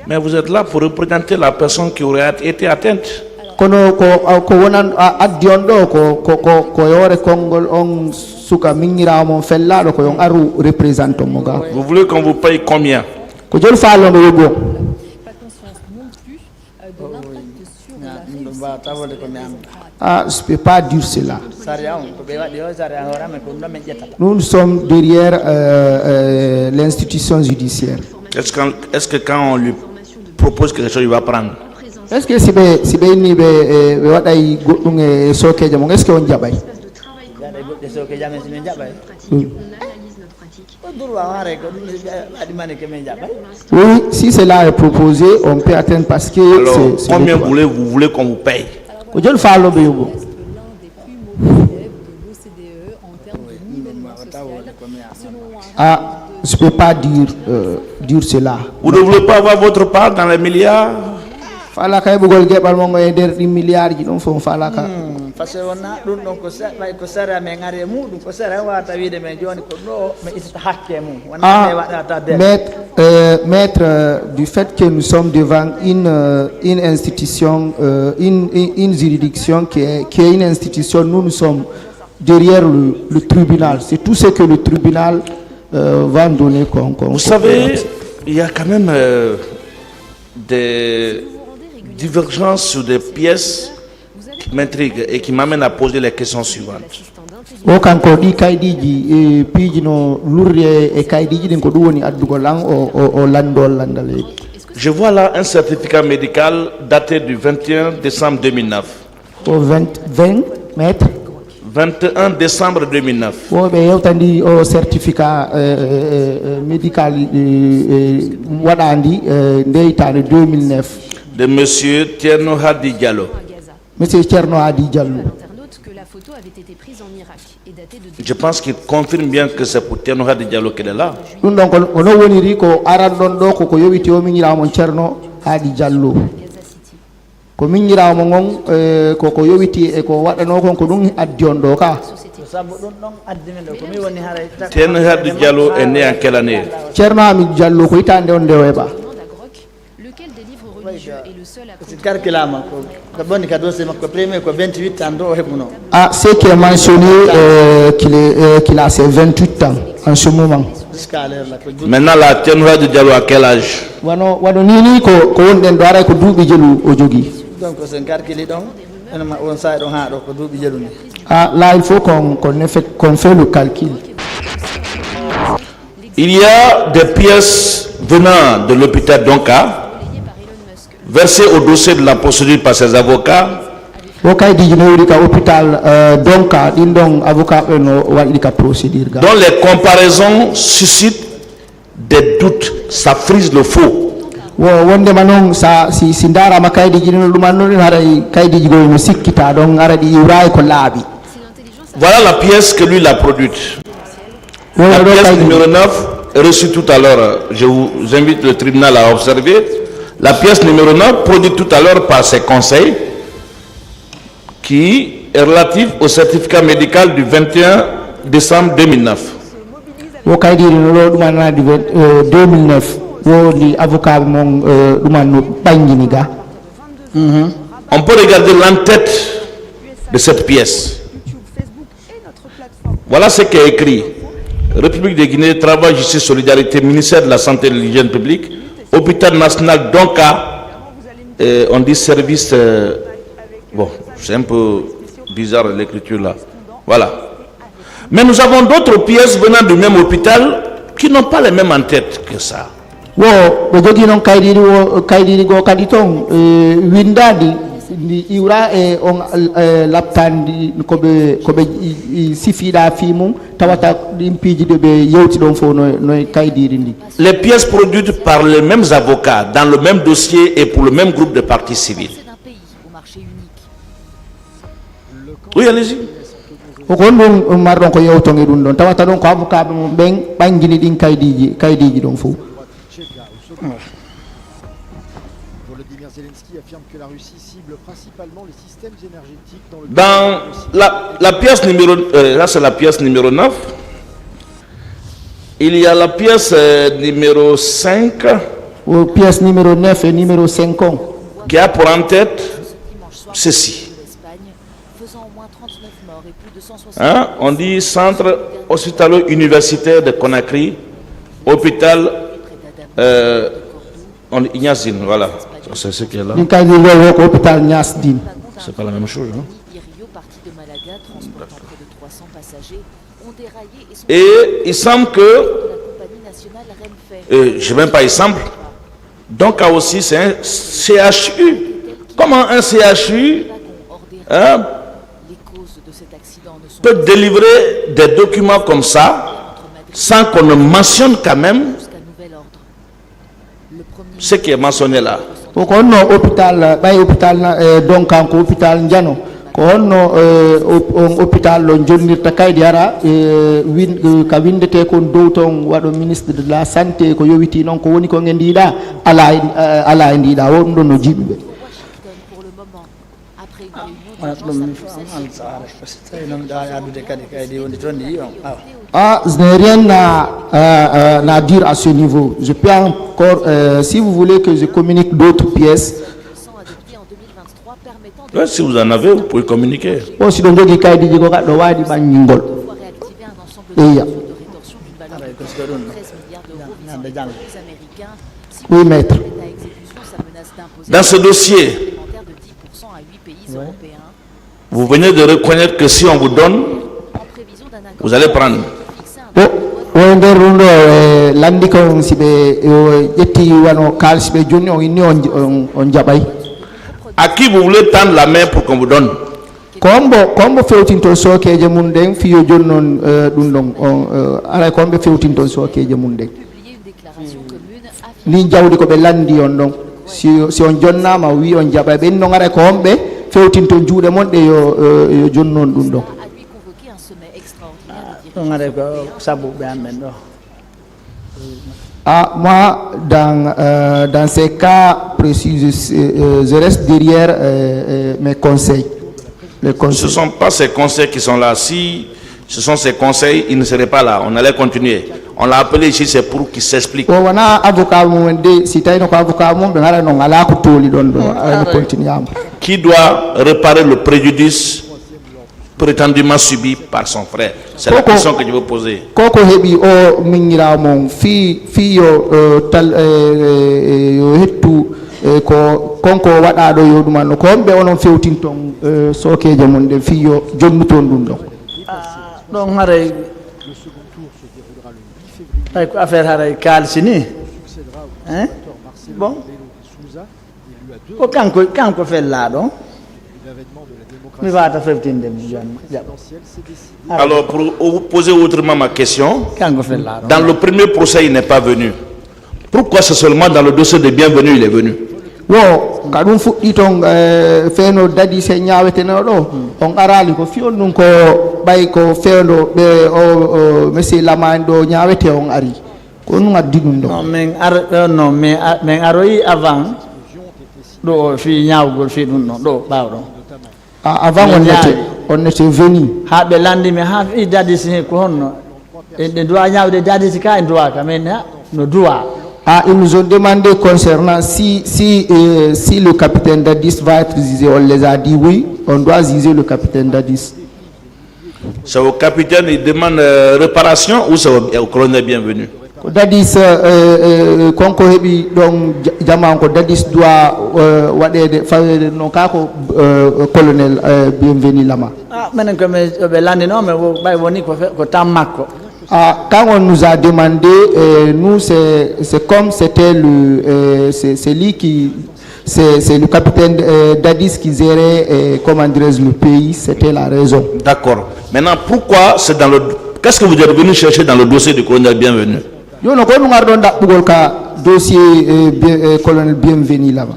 S14: Mais vous êtes là pour représenter la personne qui aurait été atteinte.
S22: Kono ko wonan addiondo ko yore kongol on suka mingira mon fellado ko yon aru représente mon gars.
S14: Vous voulez qu'on vous paye combien?
S22: Ko jol fallo no yobo. Ah, je ne peux pas dire cela. Nous sommes derrière l'institution judiciaire.
S14: Est-ce que quand on lui propose quelque chose, il va prendre?
S22: Est-ce que si ni be waday goddum e sokeje mo est-ce que on jabay? Oui, si cela est proposé, on peut atteindre parce que.
S14: Alors, combien vous voulez qu'on vous paye?
S22: Ah, je ne peux pas dire cela.
S14: Vous ne voulez pas avoir votre part dans les milliards?
S22: Fala kay bugol gebal mo ngoy der di milliard ji dum fo fala ka
S6: parce wona dum don ko sara me ngare mudum ko sara wata wiide me joni ko do me ista hakke mum wona me wadata der
S22: maître du fait que nous sommes devant une institution une juridiction qui est une institution, nous sommes derrière le tribunal, c'est tout ce que le tribunal va nous donner comme
S14: vous savez, il y a quand même des divergences sur des pièces qui m'intriguent et qui m'amènent à poser les questions suivantes. Je vois là un certificat médical daté du 21 décembre 2009.
S22: Au 20 mètres
S14: 21 décembre 2009.
S22: Un certificat médical 2009.
S14: De monsieur Tierno Hadi Diallo.
S22: Monsieur Tierno Hadi Diallo.
S14: Je pense qu'il confirme bien que c'est pour Tierno Hadi Diallo qu'elle est là.
S22: Donc, on a vu que Arandondo ko yobiti o mingira mon Tierno Hadi Diallo. Ko mingira mon ko yobiti e ko wadano ko dum addiondo ka
S14: Thierno Hamidou Diallo est né en quelle année?
S22: Thierno Hamidou Diallo ko hitande on nde o heɓa.
S4: Lequel des livres religieux est le seul à
S22: Ah, c'est qui est mentionné qu'il a ses 28 ans en ce moment.
S14: Maintenant, la Thierno Hamidou Diallo à quel âge?
S22: Wano nini ko wonɗen ɗo ara ko duuɓi jelu o jogui. Ah, là il faut qu'on fait le calcul.
S14: Il y a des pièces venant de l'hôpital Donka versées au dossier de la procédure par ses avocats. Dont les comparaisons suscitent des doutes, ça frise le faux.
S22: Voilà
S14: la pièce que lui l'a produite. La pièce numéro 9 est reçue tout à l'heure. Je vous invite le tribunal à observer. La pièce numéro 9 produite tout à l'heure par ses conseils, qui est relative au certificat médical du 21 décembre 2009.
S22: 2009.
S14: On peut regarder l'entête de cette pièce. Voilà ce qui est écrit. République de Guinée, Travail, Justice, Solidarité, Ministère de la Santé et de l'Hygiène publique, Hôpital National Donka, on dit service... bon, c'est un peu bizarre l'écriture là. Voilà. Mais nous avons d'autres pièces venant du même hôpital qui n'ont pas les mêmes entêtes que ça. Les pièces produites par les mêmes avocats dans le même dossier et pour le même groupe de parties civiles. Oui, allez-y.
S22: Pour le
S18: Zelensky affirme que la Russie cible principalement les systèmes énergétiques
S14: dans la pièce numéro là c'est la pièce numéro 9. Il y a la pièce numéro 5.
S22: Pièce numéro 9 et numéro 5
S14: qui a pour en tête ceci. Hein? On dit centre hospitalo-universitaire de Conakry, hôpital Ignazine, voilà. C'est ce qui est là. C'est pas la même chose. Hein? Et il semble que, je ne sais même pas, il semble, donc aussi c'est un CHU. Comment un CHU peut délivrer des documents comme ça sans qu'on ne mentionne quand même ce qui est mentionné là?
S22: Hôpital donc en hôpital Ndiano ko honno hôpital lo jonnirta kaydi ara ka windete kon dow ton wado ministre de la santé ko yowiti non ko woni ko ngendiida ala e ndiida won don no jibibe. Ah, je n'ai rien à dire à ce niveau. Je peux encore, si vous voulez que je communique d'autres pièces.
S14: Ouais, si vous en avez, vous pouvez communiquer.
S22: Oui, maître.
S14: Dans ce dossier, vous venez de reconnaître que si on vous donne, vous allez prendre. À qui vous voulez tendre la main pour qu'on vous donne?
S22: Kombo fewtinto sokeje mun den fiyo jonnon dum don ala kombe fewtinto sokeje mun den ni jawdi ko be landi on don si on jonnama wi on jaba ben no ngare kombe fewtinto juude mon de yo jonnon dum don. Ah, moi, dans ces cas précis, je reste derrière mes conseils.
S14: Ce ne sont pas ces conseils qui sont là. Si Ce sont ses conseils, il ne serait pas là. On allait continuer. On l'a appelé ici, c'est pour qu'il s'explique. Qui doit réparer le préjudice prétendument subi par son frère? C'est la question que je veux poser.
S22: Koko hebi o mingiramon fi yo tal yo hettu ko konko wada do yoduman ko be onon fewtinton sokeje mon de fi yo jonnuton dum do.
S6: Donc haray ay ko affaire haray kalsini hein bon ko kanko fella do mi vata feftinde
S14: alors pour vous poser autrement ma question, dans le premier procès il n'est pas venu, pourquoi c'est seulement dans le dossier de bienvenue il est venu?
S22: Wo kadum fuddi ton feno dadi se ñaweteno do on arali ko fiol nun ko bay ko feno be o monsieur Lamane do ñawete on ari ko nun addi dum do.
S6: Non mais non mais aroyi avant do fi ñawgol fi dum non do bawdo
S22: avant on était venu
S6: ha be landi me ha i dadi si ko honno e de doit ñawde dadi si ka en doit ka men no doit.
S22: Ils nous ont demandé concernant si le capitaine Dadis va être zizé. On les a dit oui, on doit ziser le capitaine Dadis.
S14: C'est au capitaine, il demande réparation ou c'est au colonel bienvenu?
S22: Dadis, konko hebi donc jamanko Dadis doit wadede fawede non kako colonel bienvenu lama.
S6: Ah menen ko me be landi no me bay woni ko tam makko.
S22: Quand on nous a demandé, nous c'est comme c'était c'est lui qui c'est le capitaine Dadis qui gérait comment dirais-je le pays, c'était la raison.
S14: D'accord. Maintenant pourquoi c'est dans le qu'est-ce que vous êtes venu chercher dans le dossier du colonel bienvenu?
S22: Yo no ko nous ngardon da bugol ka dossier colonel bienvenu là-bas.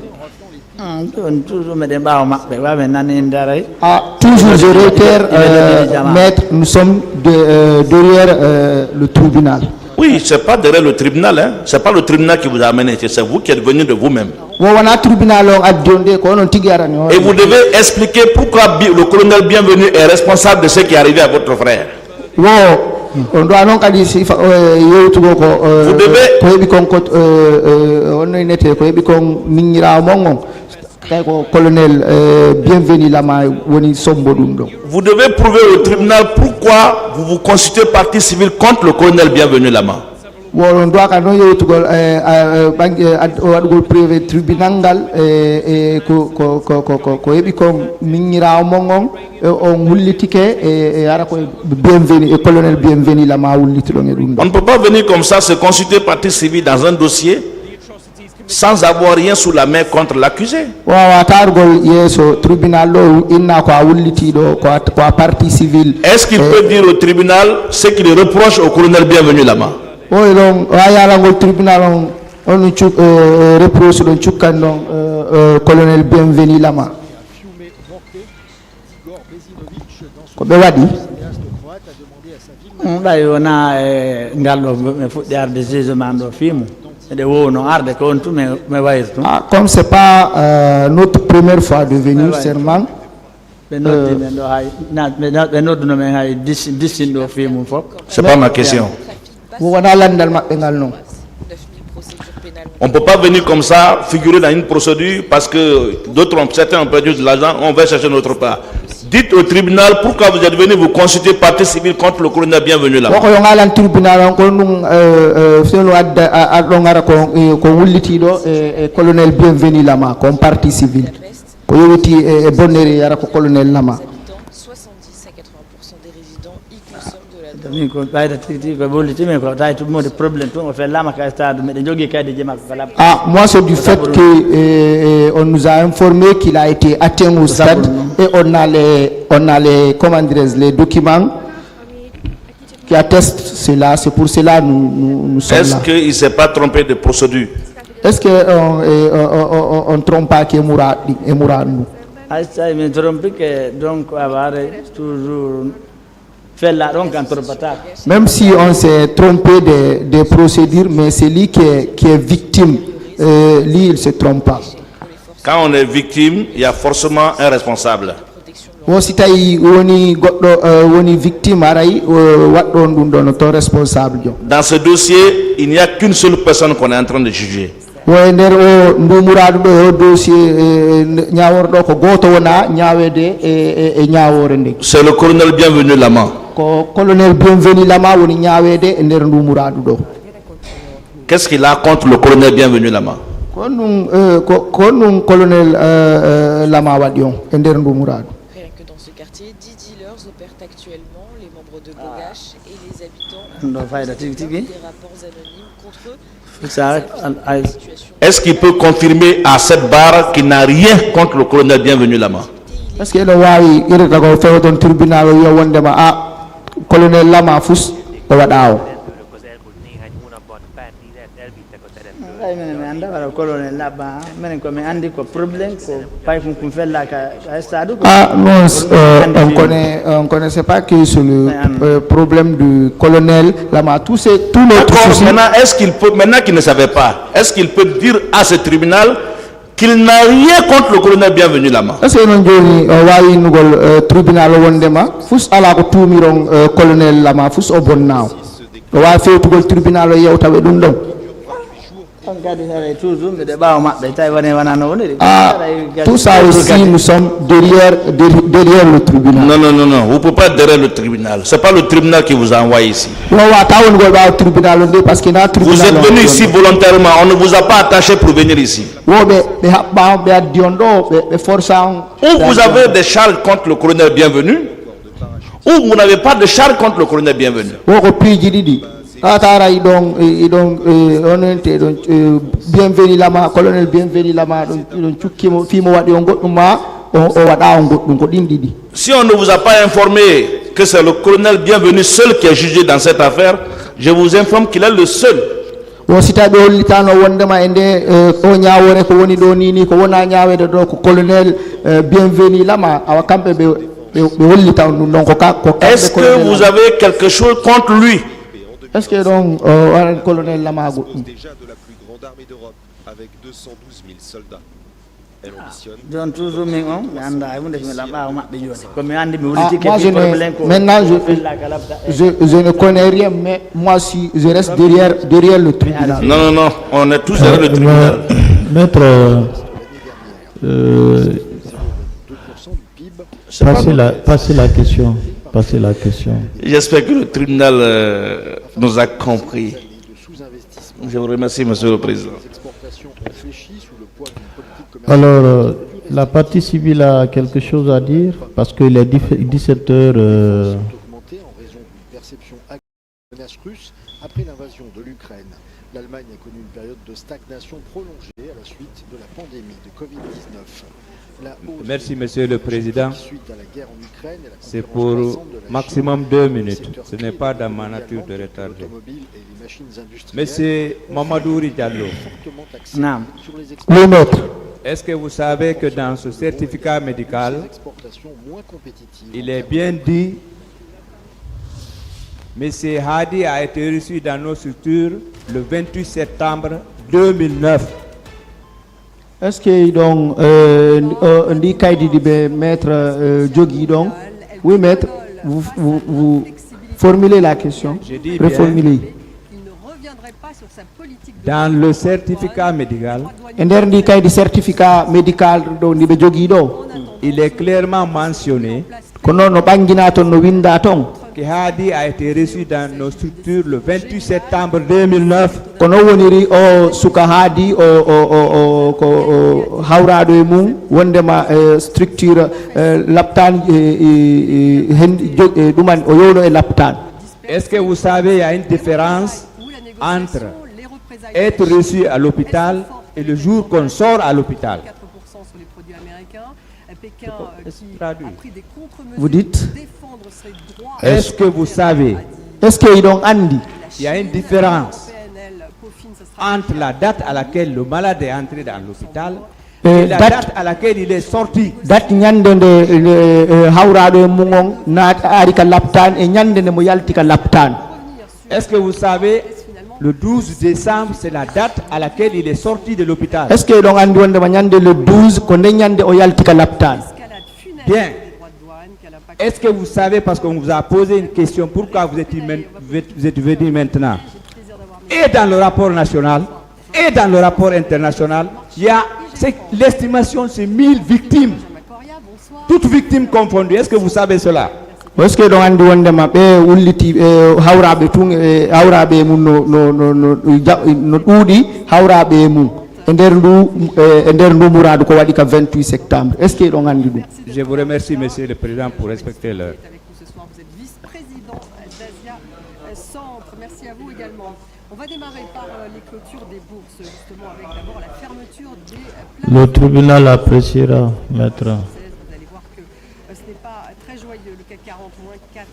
S6: Toujours
S22: je réitère, maître, nous sommes derrière le tribunal.
S14: Oui, c'est pas derrière le tribunal, hein. C'est pas le tribunal qui vous a amené, c'est vous qui êtes venu de vous-même. Et vous devez expliquer pourquoi le colonel bienvenu est responsable de ce qui est arrivé à votre frère.
S22: On doit non vous
S14: devez prouver au tribunal pourquoi vous vous constituez partie civile contre le colonel bienvenu Lama.
S22: On doit tribunal
S14: on ne peut pas venir comme ça se constituer partie civile dans un dossier sans avoir rien sous la main contre l'accusé. Est-ce qu'il peut dire au tribunal ce qu'il reproche au colonel bienvenu Lama?
S22: Colonel bienvenu Lama. Comme c'est pas notre première fois de venir serment,
S14: c'est pas ma question. On ne peut pas venir comme ça, figurer dans une procédure parce que certains ont perdu de l'argent, on va chercher notre part. Dites au tribunal pourquoi vous êtes venu vous constituer partie civile contre le colonel bienvenu là.
S22: Colonel bienvenu là, comme partie civile. Colonel Lama.
S1: 70 à 80% des résidents y consomment de
S22: la moi c'est du fait que on nous a informé qu'il a été atteint au stade et on a les comment dirais-je, les documents qui attestent cela. C'est pour cela nous sommes là.
S14: Est-ce qu'il ne s'est pas trompé de procédure?
S22: Est-ce qu'on ne trompe pas qu'il mourra nous? Même si on s'est trompé des procédures, mais c'est lui qui est victime, lui il ne se trompe pas.
S14: Quand on est victime, il y a forcément un responsable.
S22: wo si tawi woni goɗɗo woni victime aray waɗɗon ɗum ɗon to responsable jo.
S14: Dans ce dossier, il n'y a qu'une seule personne qu'on est en train de juger.
S22: wo e nder o ndumuraɗo ɗo o dossier ñaworɗo ko goto wona ñawede e ñawore nde.
S14: C'est le colonel Bienvenu Lama.
S22: Ko colonel Bienvenu Lama woni ñawede e nder ndumuraɗo ɗo.
S14: Qu'est-ce qu'il a contre le colonel Bienvenu Lama?
S22: Ko ɗum colonel Lama waɗi on e nder ndumuraɗo.
S1: Rien que dans ce quartier, 10 dealers opèrent actuellement. Les membres de Bogash et les habitants
S6: des
S1: rapports anonymes contre eux.
S14: Est-ce qu'il peut confirmer à cette barre qu'il n'a rien contre le colonel Bienvenu Lama?
S22: Est-ce que le wawi irata ko fewo ton tribunal o wiya wondema colonel Lama fus o waɗa o? Non, on connaît pas que c'est le problème du colonel Lama. Tout notre souci.
S14: Maintenant qu'il ne savait pas, est-ce qu'il peut dire à ce tribunal qu'il n'a rien contre le colonel Bienvenu Lama?
S22: Est-ce que non joni wawi nugol tribunal wondema fus ala ko tumiron colonel Lama fus o bonnaaw. O wawi fewtugol tribunal o yewtawe ɗum ɗon. Tout ça aussi, nous sommes derrière le tribunal.
S14: Non, vous ne pouvez pas derrière le tribunal. Ce n'est pas le tribunal qui vous a envoyé ici.
S22: Vous
S14: êtes venu ici volontairement, on ne vous a pas attaché pour venir ici. Ou vous avez des charges contre le colonel Bienvenu, ou vous n'avez pas de charges contre le colonel Bienvenu.
S22: Bienvenu Lama, colonel Bienvenu Lama,
S14: si on ne vous a pas informé que c'est le colonel Bienvenu seul qui est jugé dans cette affaire, je vous informe qu'il est le seul.
S22: Bienvenu Lama.
S14: Est-ce que vous avez quelque chose contre lui?
S22: Est-ce que donc le colonel Lama
S5: déjà de la plus grande armée d'Europe avec 212 000 soldats. Elle ambitionne.
S22: Maintenant je ne connais rien, mais moi si je reste derrière le tribunal.
S14: Non, on est tous derrière le tribunal.
S3: Maître, passez la question.
S14: J'espère que le tribunal nous a compris. Je vous remercie, Monsieur le Président.
S3: Alors, la partie civile a quelque chose à dire parce qu'il est 17 heures.
S5: Après l'invasion de l'Ukraine, l'Allemagne a connu une période de stagnation prolongée à la suite de la pandémie de Covid-19.
S10: Merci, Monsieur le Président. C'est pour maximum 2 minutes. Ce n'est pas dans ma nature de retarder. Monsieur Mamadou Diallo. Est-ce que vous savez que dans ce certificat médical, il est bien dit, M. Hadi a été reçu dans nos structures le 28 septembre 2009.
S22: Est-ce que donc ndi kaydi be maître Djogui donc oui maître vous formulez la question.
S10: Je dis bien,
S22: reformulez.
S10: Dans le certificat médical,
S22: ndi kaydi certificat médical do ndi be Djogui do
S10: il est clairement mentionné
S22: que no bangina ton no winda ton
S10: que Hadi a été reçu dans nos structures le 28 septembre 2009.
S22: Kono woniri o suka Hadi ko hawrado e mum wondema structure laptan duman o yowno e laptan.
S10: Est-ce que vous savez, il y a une différence entre être reçu à l'hôpital et le jour qu'on sort à l'hôpital?
S22: Vous dites?
S10: Est-ce que vous savez?
S22: Est-ce que donc Andy?
S10: Il y a une différence entre la date à laquelle le malade est entré dans l'hôpital et la date à laquelle il est sorti.
S22: Date nyande de hawrado mum na ari ka laptan e nyande mo yalti ka laptan.
S10: Est-ce que vous savez, le 12 décembre, c'est la date à laquelle il est sorti de l'hôpital?
S22: Est-ce que donc andi wonde nyande le 12 ko nyande o yalti ka laptan?
S10: Bien. Est-ce que vous savez, parce qu'on vous a posé une question, pourquoi vous êtes venu maintenant? Et dans le rapport national, et dans le rapport international, il y a l'estimation, c'est 1000 victimes. Toutes victimes confondues. Est-ce que vous savez cela?
S22: Est-ce que dans andi wonde mabbe ulliti hawrabe tun hawrabe mun no dudi hawrabe mun e nder ndu muradu ko wadi ka 28 septembre. Est-ce que dans andi dum?
S10: Je vous remercie, monsieur le président, pour respecter l'heure.
S11: Vous êtes vice-président d'Asia Centre. Merci à vous également. On va démarrer par les clôtures des bourses, justement, avec d'abord la fermeture des
S3: Le tribunal appréciera, maître.
S11: Vous allez voir que ce n'est pas très joyeux. Le CAC 40, moins 4,60%.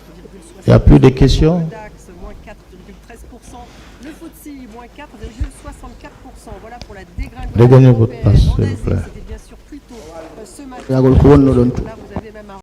S3: Il n'y a plus de questions.
S11: Le DAX, moins 4,13%. Le FTSE, moins 4,64%. Voilà pour la dégringolade
S3: Regagnez votre
S11: européenne.
S3: place,
S11: En
S3: s'il vous
S11: Asie,
S3: plaît.
S11: c'était bien sûr plutôt ce matin.